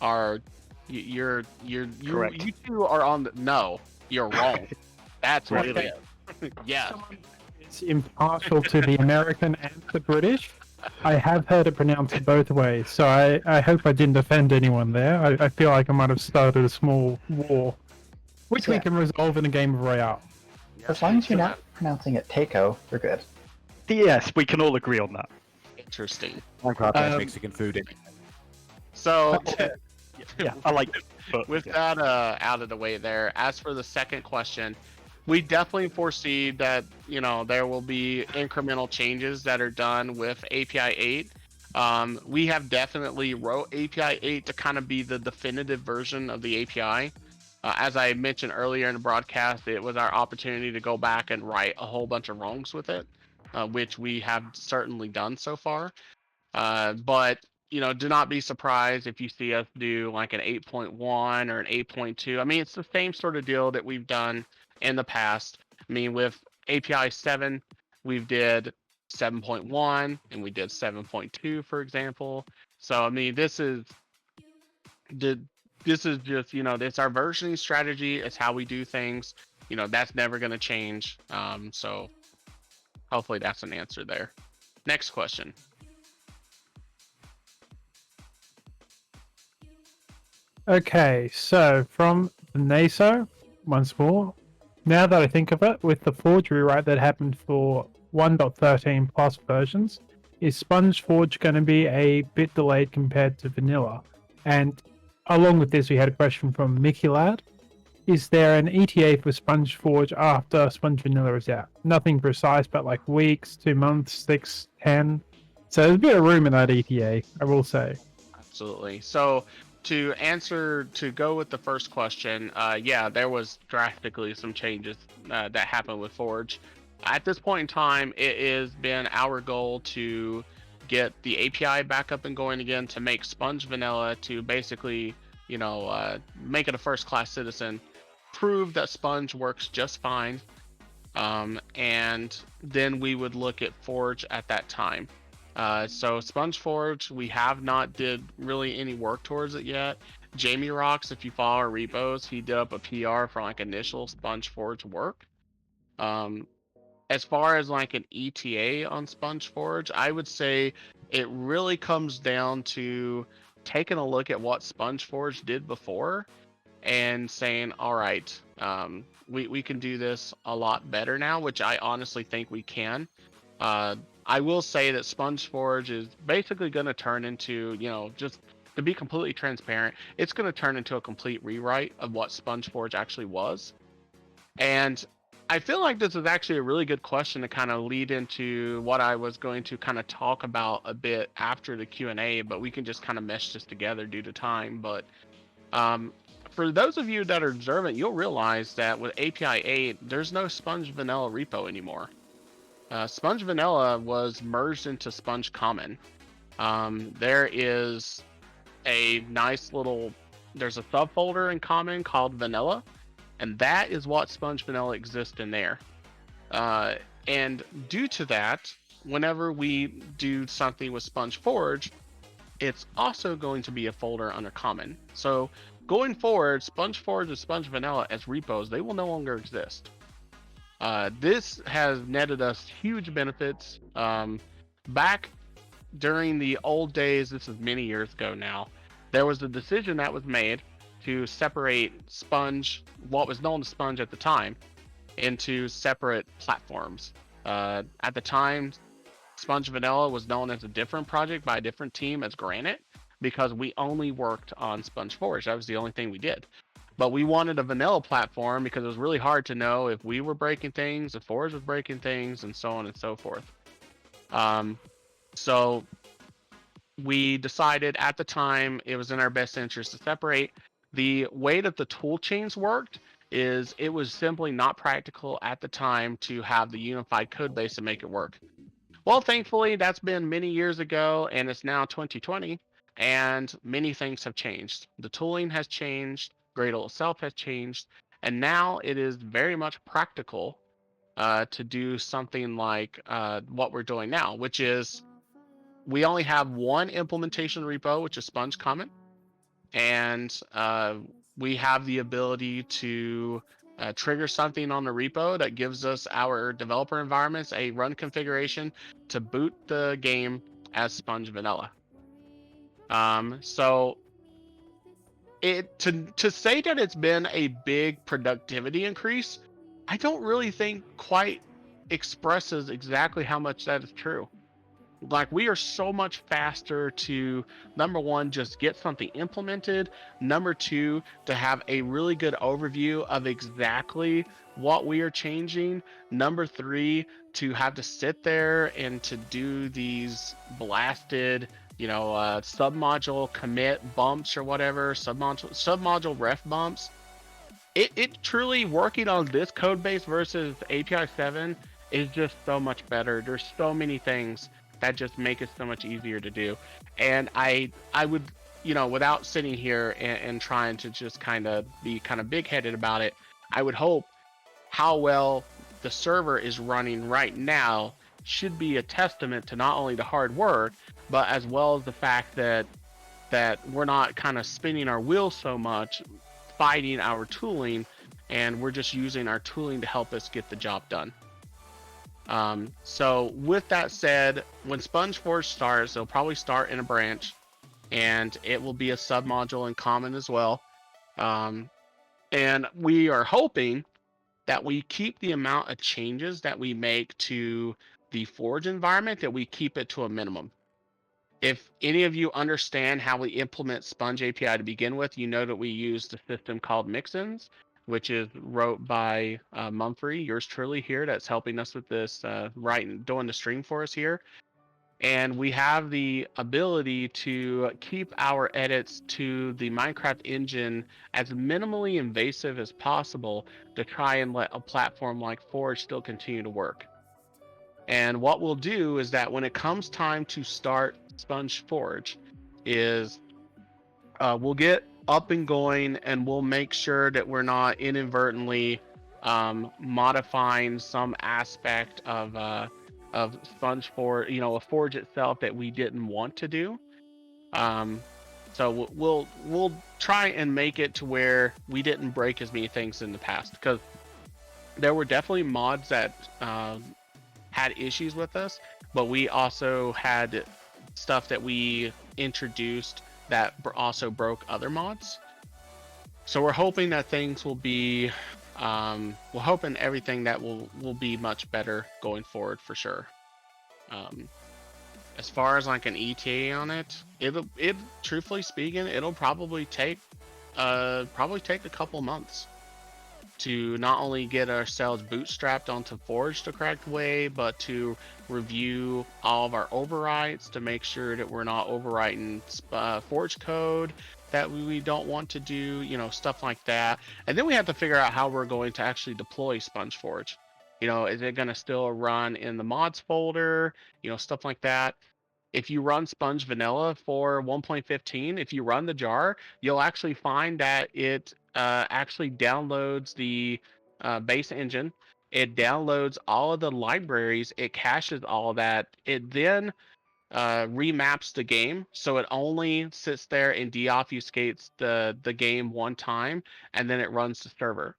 are you Correct. two are on the no. You're wrong. That's what Really? it is. Yeah. It's impartial to the American and the British. I have heard it pronounced both ways, so I hope I didn't offend anyone there. I feel like I might have started a small war, which we Yeah. can resolve in a game of Royale. As long as you're not pronouncing it taco, we're good. Yes, we can all agree on that. Interesting. Minecraft has Mexican food in it. So Yeah, I like it. But with yeah. that out of the way there, as for the second question, we definitely foresee that, you know, there will be incremental changes that are done with API 8. We have definitely wrote API 8 to kind of be the definitive version of the API. As I mentioned earlier in the broadcast, it was our opportunity to go back and right a whole bunch of wrongs with it, which we have certainly done so far. But you know, do not be surprised if you see us do like an 8.1 or an 8.2. I mean, it's the same sort of deal that we've done in the past. I mean, with API 7, we've did 7.1 and we did 7.2, for example. So I mean, this is just, you know, it's our versioning strategy. It's how we do things. You know, that's never going to change. So hopefully that's an answer there. Next question. Okay, so from NASO, once more. Now that I think of it, with the Forge rewrite that happened for 1.13 plus versions, is Sponge Forge going to be a bit delayed compared to vanilla? And along with this, we had a question from Mickey Lad. Is there an ETA for Sponge Forge after Sponge Vanilla is out? Nothing precise, but like weeks, 2 months, 6, 10. So there's a bit of room in that ETA, I will say. Absolutely. So to go with the first question, yeah, there was drastically some changes that happened with Forge. At this point in time, it has been our goal to get the API back up and going again, to make Sponge Vanilla, to basically, you know, make it a first-class citizen, prove that Sponge works just fine, and then we would look at Forge at that time. So Sponge Forge, we have not did really any work towards it yet. Jamie Rocks, if you follow our repos, he did up a PR for like initial Sponge Forge work. As far as like an ETA on Sponge Forge, I would say it really comes down to taking a look at what Sponge Forge did before and saying, all right, we can do this a lot better now, which I honestly think we can. I will say that Sponge Forge is basically going to turn into, you know, just to be completely transparent, it's going to turn into a complete rewrite of what Sponge Forge actually was. And I feel like this is actually a really good question to kind of lead into what I was going to kind of talk about a bit after the Q&A, but we can just kind of mesh this together due to time. But for those of you that are observant, you'll realize that with API 8, there's no Sponge Vanilla repo anymore. Sponge Vanilla was merged into Sponge Common. There is a nice little, there's a subfolder in Common called Vanilla, and that is what Sponge Vanilla exists in there. And due to that, whenever we do something with Sponge Forge, it's also going to be a folder under common. So going forward, Sponge Forge and Sponge Vanilla as repos, they will no longer exist. This has netted us huge benefits. Back during the old days, this is many years ago now, there was a decision that was made to separate Sponge, what was known as Sponge at the time, into separate platforms. At the time, Sponge Vanilla was known as a different project by a different team as Granite because we only worked on Sponge Forge. That was the only thing we did. But we wanted a vanilla platform because it was really hard to know if we were breaking things, if Forge was breaking things, and so on and so forth. So we decided at the time it was in our best interest to separate. The way that the tool chains worked is it was simply not practical at the time to have the unified code base to make it work. Well, thankfully, that's been many years ago, and it's now 2020, and many things have changed. The tooling has changed, Gradle itself has changed, and now it is very much practical to do something like what we're doing now, which is we only have one implementation repo, which is Sponge Common, and we have the ability to trigger something on the repo that gives us our developer environments a run configuration to boot the game as Sponge Vanilla. So to say that it's been a big productivity increase, I don't really think quite expresses exactly how much that is true. Like, we are so much faster to, number one, just get something implemented. Number two, to have a really good overview of exactly what we are changing. Number three, to have to sit there and to do these blasted, submodule commit bumps or whatever, submodule ref bumps. It truly, working on this code base versus API 7 is just so much better. There's so many things that just make it so much easier to do. And I would, without sitting here and trying to just kind of be kind of big-headed about it, I would hope how well the server is running right now should be a testament to not only the hard work, but as well as the fact that we're not kind of spinning our wheels so much fighting our tooling, and we're just using our tooling to help us get the job done. So with that said, when Sponge Forge starts, it'll probably start in a branch, and it will be a submodule in common as well. And we are hoping that we keep the amount of changes that we make to the Forge environment, that we keep it to a minimum. If any of you understand how we implement Sponge API to begin with, you know that we use the system called Mixins, which is wrote by Mumphrey, yours truly here, that's helping us with this, doing the stream for us here. And we have the ability to keep our edits to the Minecraft engine as minimally invasive as possible to try and let a platform like Forge still continue to work. And what we'll do is that when it comes time to start Sponge Forge, is we'll get up and going, and we'll make sure that we're not inadvertently modifying some aspect of Sponge Forge, a Forge itself that we didn't want to do. So we'll try and make it to where we didn't break as many things in the past, because there were definitely mods that had issues with us, but we also had stuff that we introduced that also broke other mods. So we're hoping that things will be, we're hoping everything that will be much better going forward for sure. As far as like an ETA on it, it truthfully speaking, it'll probably take a couple months to not only get ourselves bootstrapped onto Forge the correct way, but to review all of our overwrites to make sure that we're not overwriting Forge code that we don't want to do, stuff like that. And then we have to figure out how we're going to actually deploy Sponge Forge. Is it going to still run in the mods folder, stuff like that. If you run Sponge Vanilla for 1.15, if you run the jar, you'll actually find that it actually downloads the base engine, It downloads all of the libraries. It caches all that. It then remaps the game, so it only sits there and deobfuscates the game one time, and then it runs the server.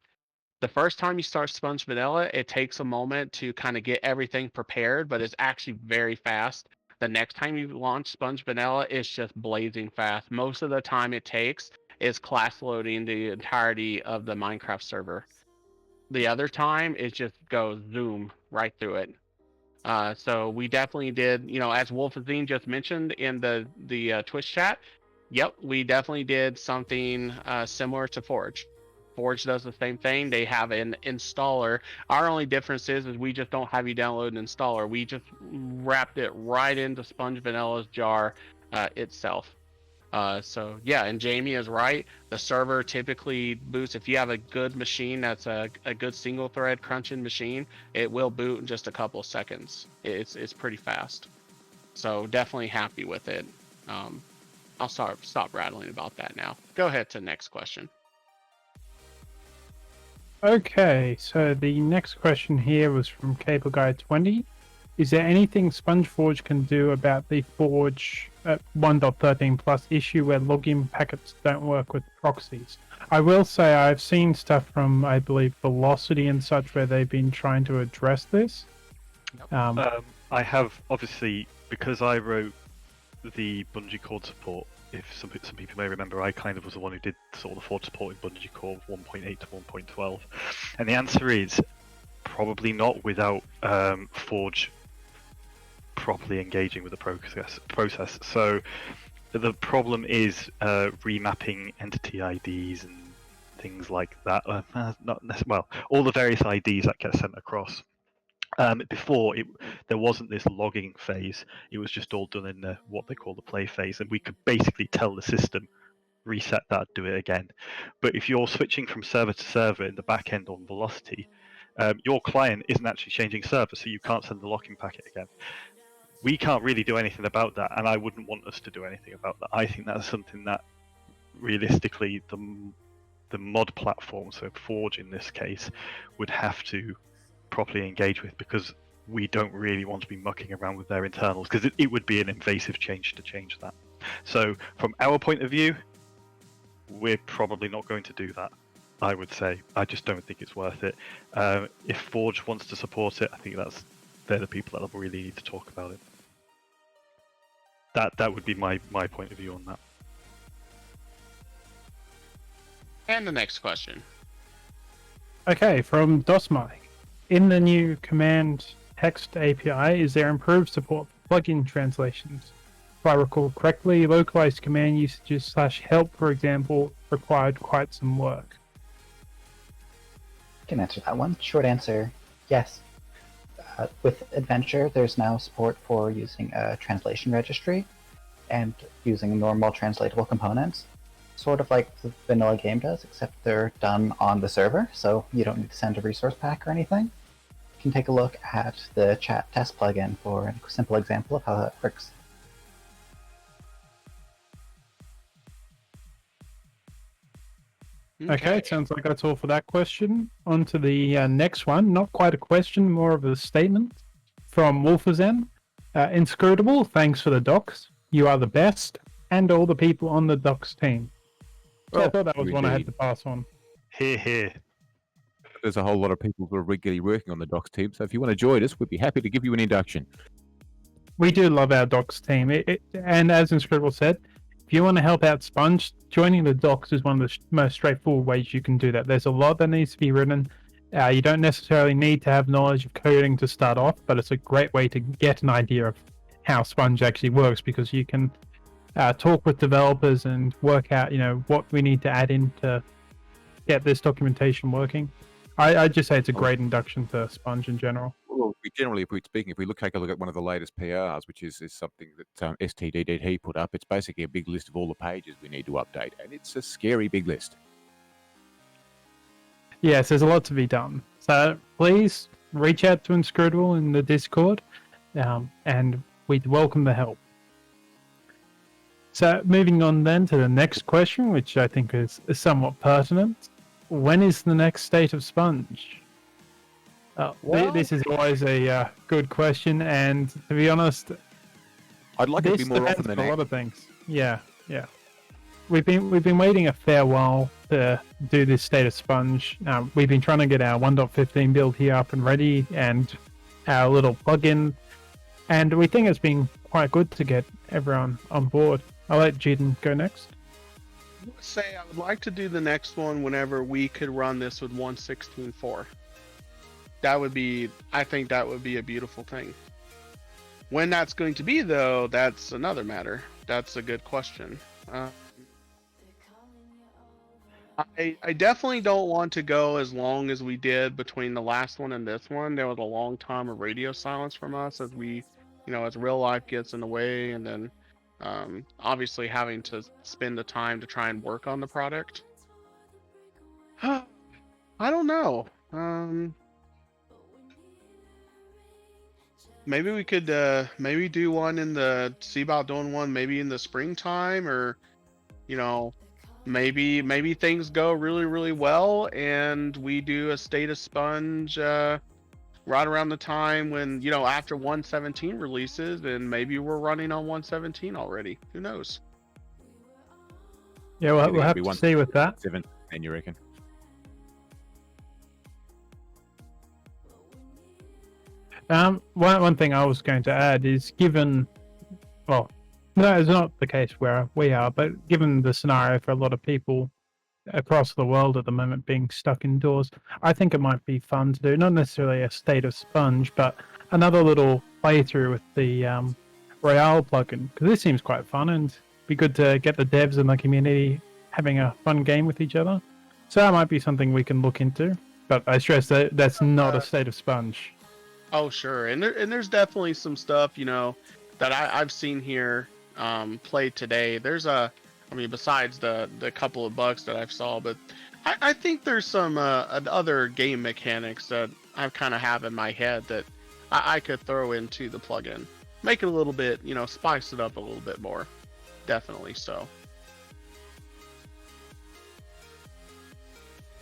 The first time you start Sponge Vanilla, it takes a moment to kind of get everything prepared, but it's actually very fast. The next time you launch Sponge Vanilla, it's just blazing fast. Most of the time it takes is class loading the entirety of the Minecraft server. The other time, it just goes zoom right through it. So we definitely did, as Wolfazine just mentioned in the Twitch chat. Yep, we definitely did something similar to Forge. Forge does the same thing. They have an installer. Our only difference is we just don't have you download an installer. We just wrapped it right into Sponge Vanilla's jar itself. So yeah, and Jamie is right. The server typically boots if you have a good machine that's a good single thread crunching machine, it will boot in just a couple of seconds. It's pretty fast. So definitely happy with it. I'll stop rattling about that now. Go ahead to the next question. Okay, so the next question here was from Cable Guy 20. Is there anything SpongeForge can do about the Forge 1.13 plus issue where login packets don't work with proxies? I will say I've seen stuff from, I believe, Velocity and such where they've been trying to address this. I have, obviously, because I wrote the Bungee Cord support, if some people may remember, I kind of was the one who did sort of the Forge support in Bungee Cord 1.8 to 1.12. And the answer is probably not without Forge properly engaging with the process. So the problem is remapping entity IDs and things like that. All the various IDs that get sent across. Before, there wasn't this logging phase. It was just all done in what they call the play phase, and we could basically tell the system, reset that, do it again. But if you're switching from server to server in the back end on Velocity, your client isn't actually changing server, so you can't send the locking packet again. We can't really do anything about that, and I wouldn't want us to do anything about that. I think that's something that realistically the mod platform, so Forge in this case, would have to properly engage with, because we don't really want to be mucking around with their internals, because it would be an invasive change to change that. So from our point of view, we're probably not going to do that, I would say. I just don't think it's worth it. If Forge wants to support it, I think they're the people that really need to talk about it. That would be my point of view on that. And the next question. Okay, from DOSMike. In the new command text API, is there improved support for plugin translations? If I recall correctly, localized command usages / help, for example, required quite some work. I can answer that one. Short answer, yes. With Adventure, there's now support for using a translation registry and using normal translatable components, sort of like the vanilla game does, except they're done on the server, so you don't need to send a resource pack or anything. You can take a look at the chat test plugin for a simple example of how that works. Okay, it sounds like that's all for that question. On to the next one. Not quite a question, more of a statement from Wolfazen. Inscrutable, thanks for the docs. You are the best, and all the people on the docs team. So I thought that was one I had to pass on. Here. There's a whole lot of people who are regularly working on the docs team, so if you want to join us, we'd be happy to give you an induction. We do love our docs team, and as Inscrutable said, if you want to help out Sponge, joining the docs is one of the most straightforward ways you can do that. There's a lot that needs to be written. You don't necessarily need to have knowledge of coding to start off, but it's a great way to get an idea of how Sponge actually works, because you can talk with developers and work out, what we need to add in to get this documentation working. I'd just say it's a great induction to Sponge in general. Well, if we take a look at one of the latest PRs, which is something that STDDT put up, it's basically a big list of all the pages we need to update, and it's a scary big list. Yes, there's a lot to be done. So please reach out to Inscrutable in the Discord, and we'd welcome the help. So moving on then to the next question, which I think is somewhat pertinent. When is the next state of Sponge? This is always a good question, and to be honest, I'd like it to this be more depends often than on a lot not. of things. Yeah. We've been waiting a fair while to do this state of sponge. We've been trying to get our 1.15 build here up and ready, and our little plugin, and we think it's been quite good to get everyone on board. I'll let Jaden go next. Say I would like to do the next one whenever we could run this with 1.16.4. I think that would be a beautiful thing. When that's going to be, though, that's another matter. That's a good question. I definitely don't want to go as long as we did between the last one and this one. There was a long time of radio silence from us as we, as real life gets in the way, and then obviously having to spend the time to try and work on the product. I don't know. Maybe we could maybe do one see about doing one maybe in the springtime, or maybe things go really, really well and we do a state of sponge right around the time when after 1.17 releases, and maybe we're running on 1.17 already. Who knows? Yeah, we'll have to see with that. 7, and you reckon? One thing I was going to add is no, it's not the case where we are, but given the scenario for a lot of people across the world at the moment being stuck indoors, I think it might be fun to do, not necessarily a state of sponge, but another little playthrough with the Royale plugin, because this seems quite fun and be good to get the devs and the community having a fun game with each other. So that might be something we can look into, but I stress that that's not a state of sponge. Oh, sure. And there's definitely some stuff, that I've seen here played today. There's besides the couple of bugs that I've saw, but I think there's some other game mechanics that I kind of have in my head that I could throw into the plugin. Make it a little bit, spice it up a little bit more. Definitely so.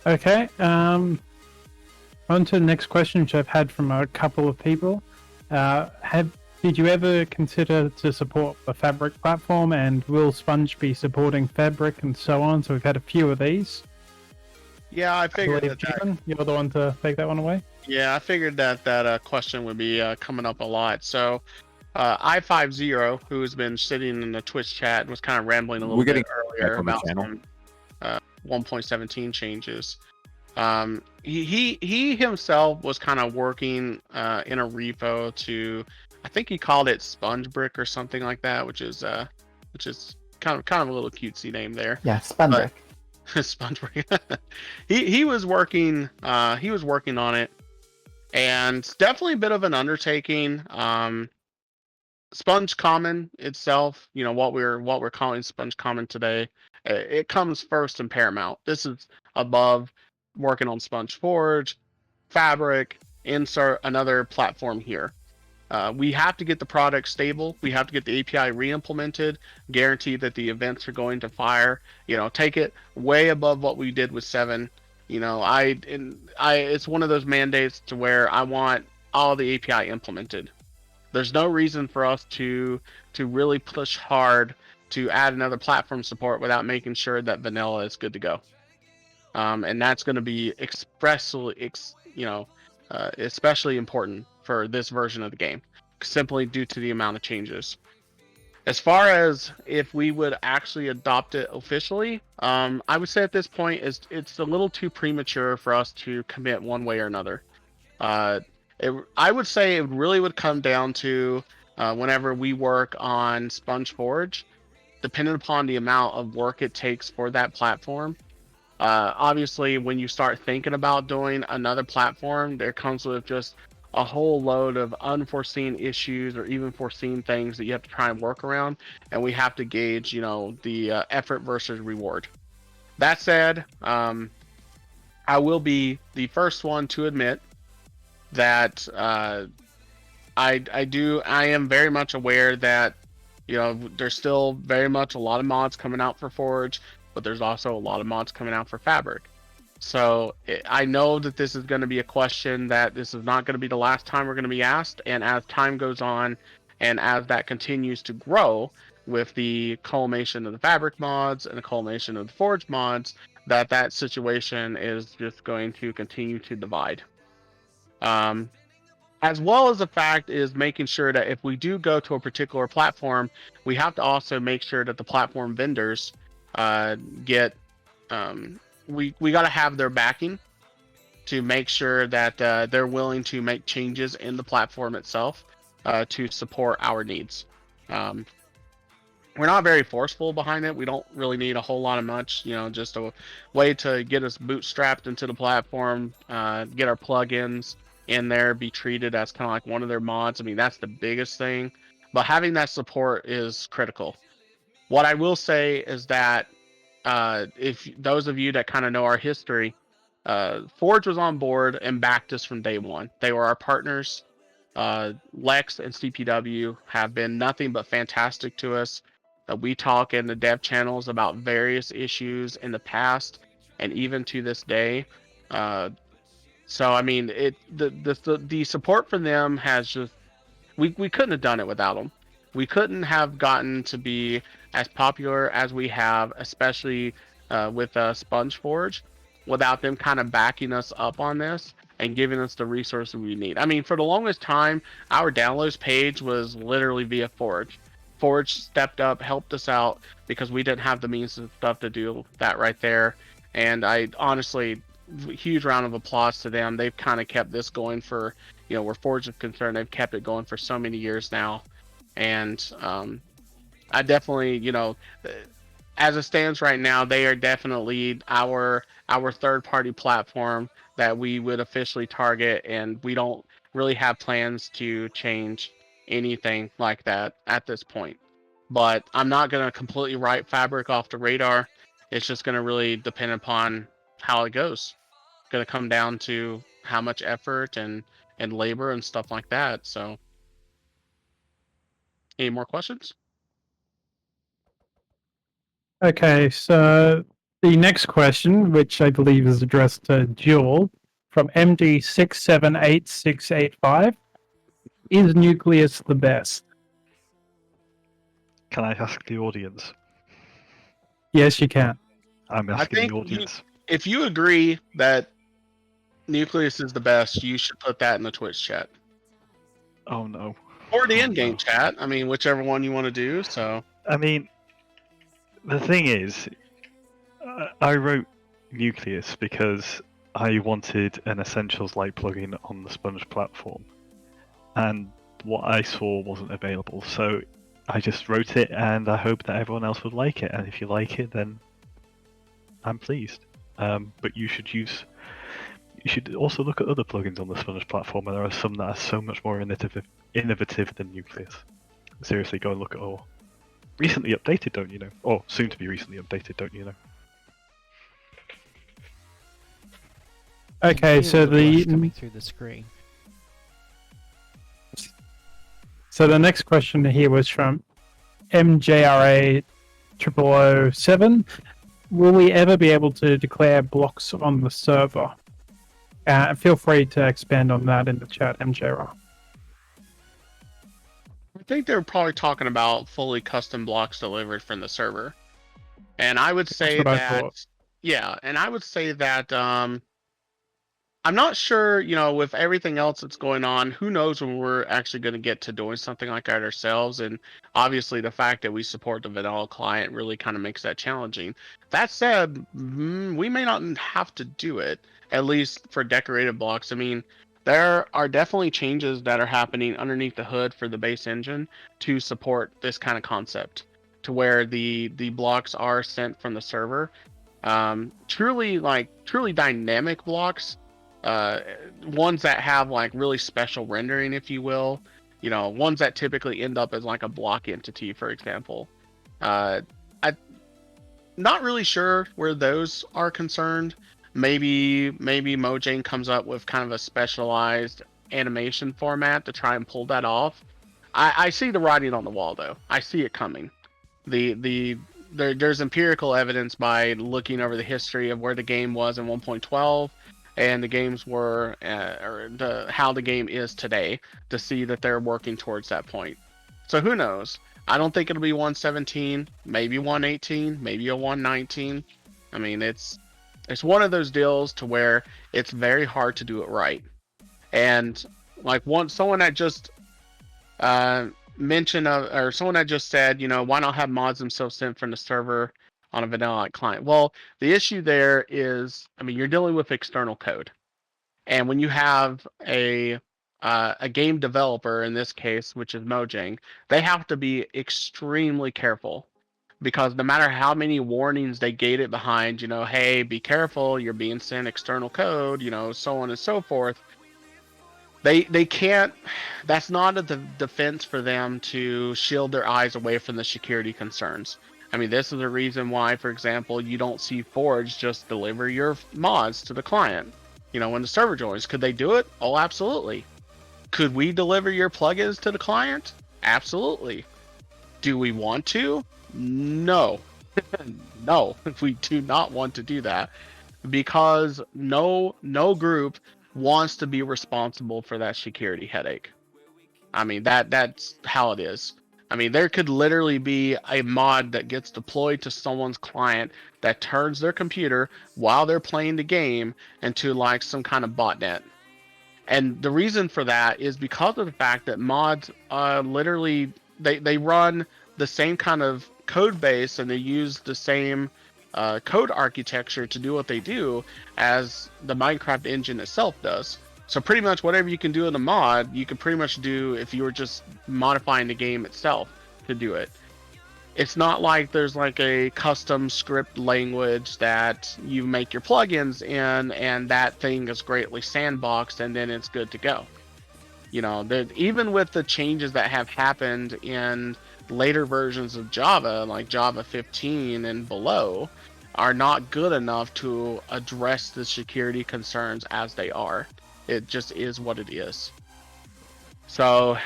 Okay. On to the next question, which I've had from a couple of people. Did you ever consider to support the Fabric platform, and will Sponge be supporting Fabric and so on? So we've had a few of these. Yeah, I figured that. You're the one to take that one away. Yeah, I figured that question would be coming up a lot. So I50, who has been sitting in the Twitch chat and was kind of rambling a little bit earlier about some 1.17 changes. He himself was kind of working in a repo to, I think he called it Sponge Brick or something like that, which is kind of a little cutesy name there. Yeah, Sponge Brick. Sponge Brick. he was working on it, and definitely a bit of an undertaking. Sponge Common itself, what we're calling Sponge Common today, it comes first and paramount. This is above working on Sponge Forge, Fabric, insert another platform here. We have to get the product stable. We have to get the API re-implemented, guarantee that the events are going to fire. Take it way above what we did with 7. It's one of those mandates to where I want all the API implemented. There's no reason for us to really push hard to add another platform support without making sure that vanilla is good to go. And that's going to be especially important for this version of the game, simply due to the amount of changes. As far as if we would actually adopt it officially, I would say at this point it's a little too premature for us to commit one way or another. I would say it really would come down to whenever we work on Sponge Forge, depending upon the amount of work it takes for that platform. Obviously, when you start thinking about doing another platform, there comes with just a whole load of unforeseen issues or even foreseen things that you have to try and work around, and we have to gauge, the effort versus reward. That said, I will be the first one to admit that I am very much aware that there's still very much a lot of mods coming out for Forge, but there's also a lot of mods coming out for Fabric. So I know that this is going to be a question that this is not going to be the last time we're going to be asked. And as time goes on, and as that continues to grow with the culmination of the fabric mods and the culmination of the forge mods, that situation is just going to continue to divide. As well as the fact is making sure that if we do go to a particular platform, we have to also make sure that the platform vendors get we got to have their backing to make sure that they're willing to make changes in the platform itself to support our needs. We're not very forceful behind it. We don't really need a whole lot of much, just a way to get us bootstrapped into the platform, get our plugins in there, be treated as kind of like one of their mods. I mean, that's the biggest thing. But having that support is critical. What I will say is that if those of you that kind of know our history, Forge was on board and backed us from day one. They were our partners. Lex and CPW have been nothing but fantastic to us. We talk in the dev channels about various issues in the past and even to this day. So I mean, the support from them has just we couldn't have done it without them. We couldn't have gotten to be as popular as we have, especially with Sponge Forge, without them kind of backing us up on this and giving us the resources we need. I mean, for the longest time, our downloads page was literally via Forge. Forge stepped up, helped us out because we didn't have the means and stuff to do that right there. And I honestly, huge round of applause to them. They've kind of kept this going for, where Forge is concerned, they've kept it going for so many years now. And I definitely, as it stands right now, they are definitely our third party platform that we would officially target, and we don't really have plans to change anything like that at this point. But I'm not going to completely write Fabric off the radar. It's just going to really depend upon how it goes. It's going to come down to how much effort and labor and stuff like that. So, any more questions? Okay, so the next question, which I believe is addressed to Jewel from MD678685, is Nucleus the best? Can I ask the audience? Yes, you can. I'm I asking think the audience. if you agree that Nucleus is the best, you should put that in the Twitch chat. Oh no. Or the Oh, in-game no. chat. I mean, whichever one you want to do. So I mean, the thing is, I wrote Nucleus because I wanted an Essentials Light plugin on the Sponge platform, and what I saw wasn't available. So I just wrote it, and I hope that everyone else would like it. And if you like it, then I'm pleased. But you should also look at other plugins on the Sponge platform, and there are some that are so much more innovative than Nucleus. Seriously, go and look at all. Recently updated, don't you know? Or soon to be recently updated, don't you know? Okay, so blush coming through the screen. So the next question here was from MJRA 0007. Will we ever be able to declare blocks on the server? Feel free to expand on that in the chat, MJRA. I think they're probably talking about fully custom blocks delivered from the server. And I would say That's what I thought. yeah, and I would say that I'm not sure, with everything else that's going on, who knows when we're actually going to get to doing something like that ourselves. And obviously, the fact that we support the vanilla client really kind of makes that challenging. That said, we may not have to do it, at least for decorated blocks. I mean, there are definitely changes that are happening underneath the hood for the base engine to support this kind of concept, to where the blocks are sent from the server. Truly dynamic blocks, ones that have like really special rendering, if you will, ones that typically end up as like a block entity, for example. I'm not really sure where those are concerned. Maybe Mojang comes up with kind of a specialized animation format to try and pull that off. I see the writing on the wall, though. I see it coming. The there's empirical evidence by looking over the history of where the game was in 1.12 and the games were or how the game is today to see that they're working towards that point. So who knows? I don't think it'll be 117, maybe 118, maybe a 119. I mean, it's one of those deals to where it's very hard to do it right. And like someone that just mentioned or someone that just said, why not have mods themselves sent from the server on a vanilla client? Well, the issue there is, I mean, you're dealing with external code, and when you have a game developer in this case, which is Mojang, they have to be extremely careful because no matter how many warnings they gate it behind, hey, be careful, you're being sent external code, so on and so forth. They can't. That's not a defense for them to shield their eyes away from the security concerns. I mean, this is the reason why, for example, you don't see Forge just deliver your mods to the client. When the server joins, could they do it? Oh, absolutely. Could we deliver your plugins to the client? Absolutely. Do we want to? No. No, we do not want to do that because no group wants to be responsible for that security headache. I mean, that's how it is. I mean, there could literally be a mod that gets deployed to someone's client that turns their computer while they're playing the game into like some kind of botnet. And the reason for that is because of the fact that mods literally they run the same kind of code base and they use the same code architecture to do what they do as the Minecraft engine itself does. So pretty much whatever you can do in a mod, you can pretty much do if you were just modifying the game itself to do it. It's not like there's like a custom script language that you make your plugins in and that thing is greatly sandboxed and then it's good to go. Even with the changes that have happened in later versions of Java, like Java 15 and below, are not good enough to address the security concerns as they are. It just is what it is. So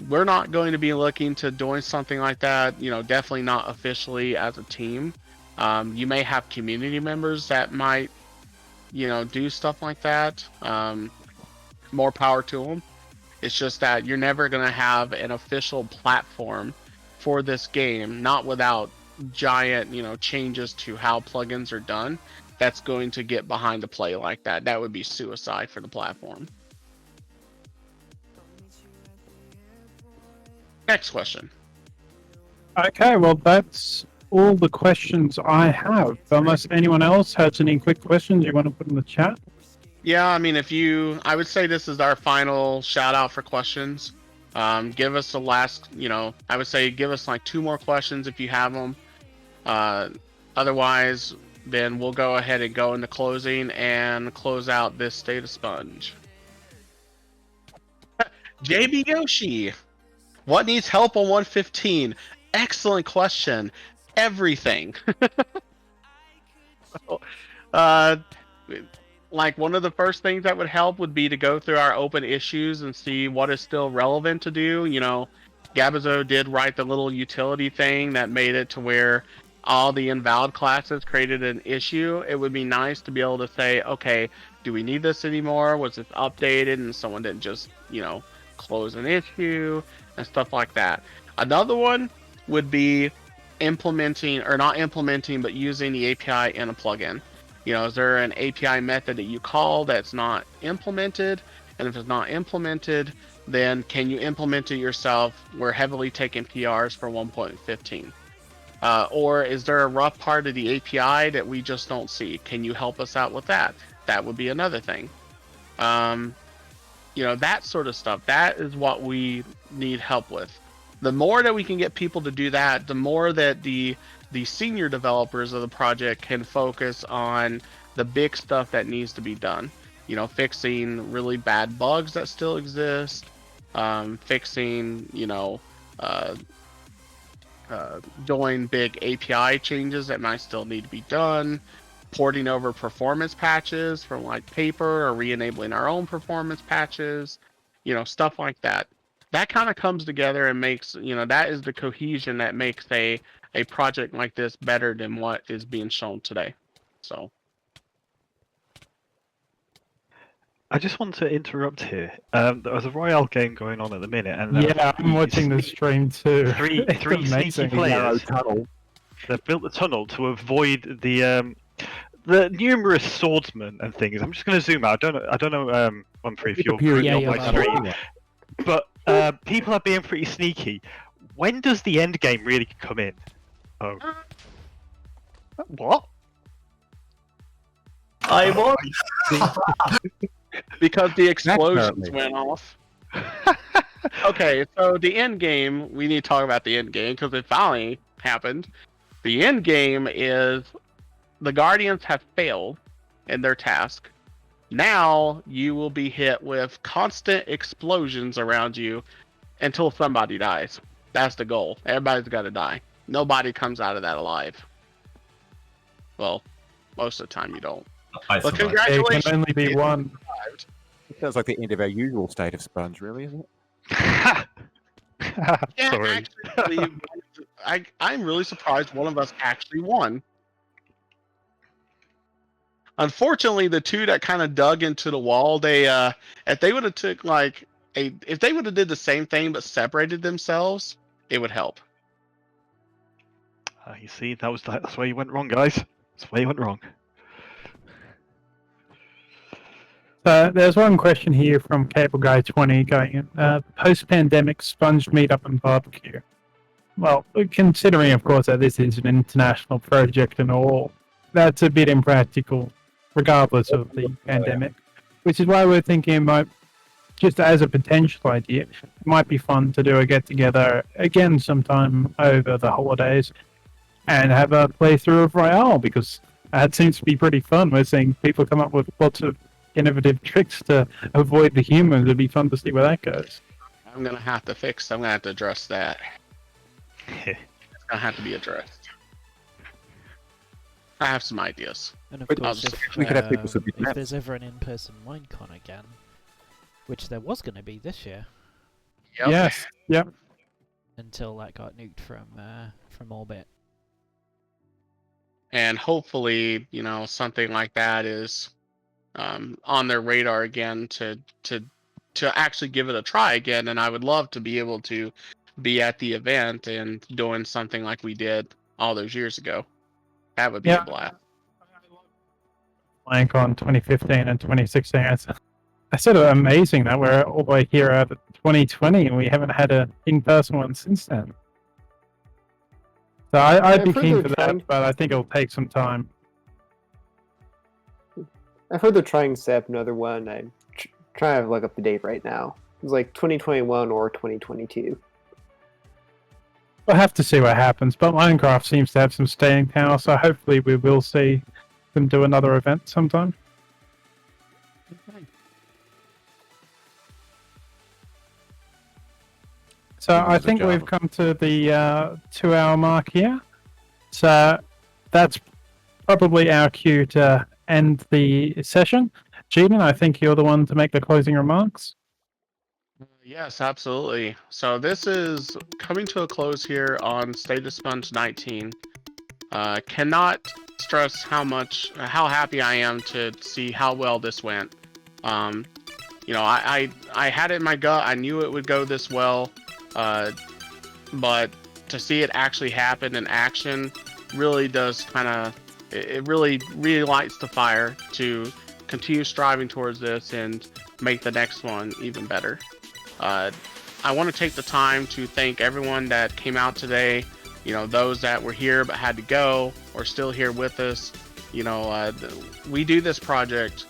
we're not going to be looking to doing something like that, definitely not officially as a team. You may have community members that might, do stuff like that. More power to them. It's just that you're never going to have an official platform for this game, not without giant, changes to how plugins are done. That's going to get behind the play like that. That would be suicide for the platform. Next question. Okay, well, that's all the questions I have. Unless anyone else has any quick questions you want to put in the chat. Yeah, I mean, I would say this is our final shout out for questions. Give us the last, I would say give us like 2 more questions if you have them. Otherwise, then we'll go ahead and go into closing and close out this State of Sponge. JB Yoshi, what needs help on 115? Excellent question. Everything. Like one of the first things that would help would be to go through our open issues and see what is still relevant to do. Gabazo did write the little utility thing that made it to where all the invalid classes created an issue. It would be nice to be able to say, okay, do we need this anymore? Was this updated? And someone didn't just, close an issue and stuff like that. Another one would be implementing, or not implementing, but using the API in a plugin. Is there an API method that you call that's not implemented? And if it's not implemented, then can you implement it yourself? We're heavily taking PRs for 1.15. Or is there a rough part of the API that we just don't see? Can you help us out with that? That would be another thing. That sort of stuff. That is what we need help with. The more that we can get people to do that, the more that the senior developers of the project can focus on the big stuff that needs to be done. Fixing really bad bugs that still exist, fixing, doing big API changes that might still need to be done, porting over performance patches from like paper or re-enabling our own performance patches, stuff like that. That kind of comes together and makes, that is the cohesion that makes a a project like this better than what is being shown today. So I just want to interrupt here. There's a Royale game going on at the minute, and Yeah, I'm watching the stream too. three It's sneaky amazing. players. They've built the tunnel to avoid the numerous swordsmen and things. I'm just going to zoom out. I don't know, Humphrey, if you're currently Yeah, on you're my right. screen, but people are being pretty sneaky. When does the end game really come in? Oh, what? I won. because the explosions Apparently. went off. Okay, so the end game, we need to talk about the end game because it finally happened. The end game is the Guardians have failed in their task. Now you will be hit with constant explosions around you until somebody dies. That's the goal. Everybody's got to die. Nobody comes out of that alive. Well, most of the time you don't. I But survived. There congratulations. can only be one. It sounds like the end of our usual state of Sponge, really, isn't it? Yeah, Sorry. actually, I'm really surprised one of us actually won. Unfortunately, the two that kind of dug into the wall, they if they would have took if they would have did the same thing but separated themselves, it would help. You see, that's where you went wrong, guys. That's where you went wrong. There's one question here from Cable Guy 20 going, post-pandemic sponge meetup and barbecue. Well, considering, of course, that this is an international project and all, that's a bit impractical, regardless of the pandemic. Which is why we're thinking it might, just as a potential idea, it might be fun to do a get-together again sometime over the holidays and have a playthrough of Royale, because that seems to be pretty fun. We're seeing people come up with lots of innovative tricks to avoid the humans. It'd be fun to see where that goes. I'm gonna have to address that. It's gonna have to be addressed. I have some ideas. And of But course, we could have people submit if maps. there's ever an in-person Minecon again, which there was going to be this year, Yep. Yes. Yep. until that got nuked from orbit. And hopefully, something like that is on their radar again to actually give it a try again. And I would love to be able to be at the event and doing something like we did all those years ago. That would be a blast. Minecon 2015 and 2016. It's sort of amazing that we're all the way here at 2020 and we haven't had an in-person one since then. So I'd be I've heard keen they're for trying- that, but I think it'll take some time. I've heard they're trying to set up another one. I'm trying to look up the date right now. It's like 2021 or 2022. We'll have to see what happens, but Minecraft seems to have some staying power, so hopefully we will see them do another event sometime. So I Another think Java. we've come to the 2-hour mark here. So that's probably our cue to end the session. Jeevan, I think you're the one to make the closing remarks. Yes, absolutely. So this is coming to a close here on State of Sponge 19. Cannot stress how happy I am to see how well this went. I had it in my gut. I knew it would go this well, but to see it actually happen in action really does it really lights the fire to continue striving towards this and make the next one even better. I want to take the time to thank everyone that came out today. Those that were here but had to go or still here with us. We do this project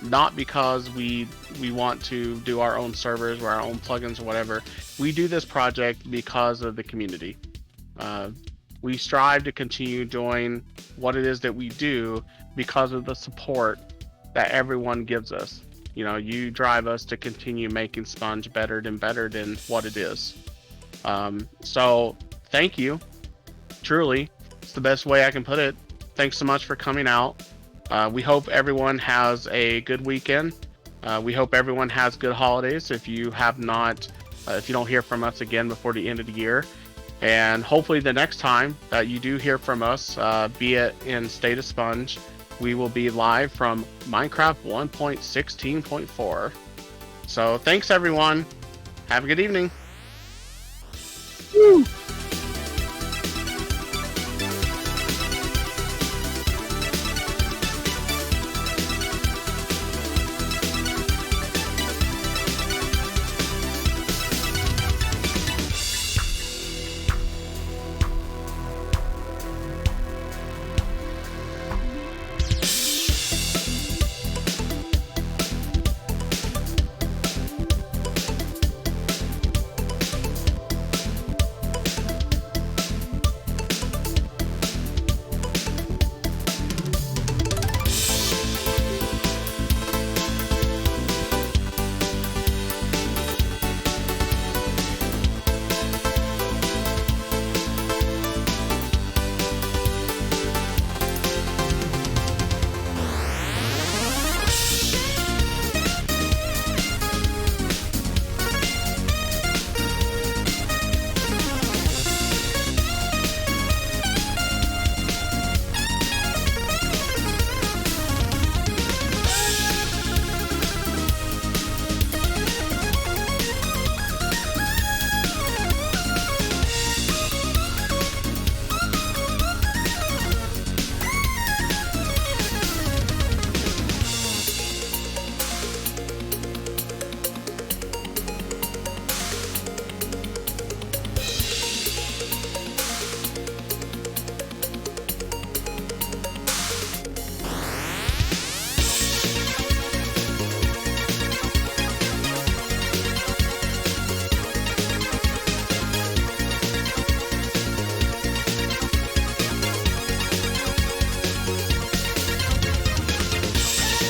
not because we want to do our own servers or our own plugins or whatever. We do this project because of the community. We strive to continue doing what it is that we do because of the support that everyone gives us. You drive us to continue making Sponge better than what it is. So thank you. Truly, it's the best way I can put it. Thanks so much for coming out. We hope everyone has a good weekend. We hope everyone has good holidays if you don't hear from us again before the end of the year. And hopefully the next time that you do hear from us, be it in State of Sponge, we will be live from Minecraft 1.16.4. So thanks everyone. Have a good evening.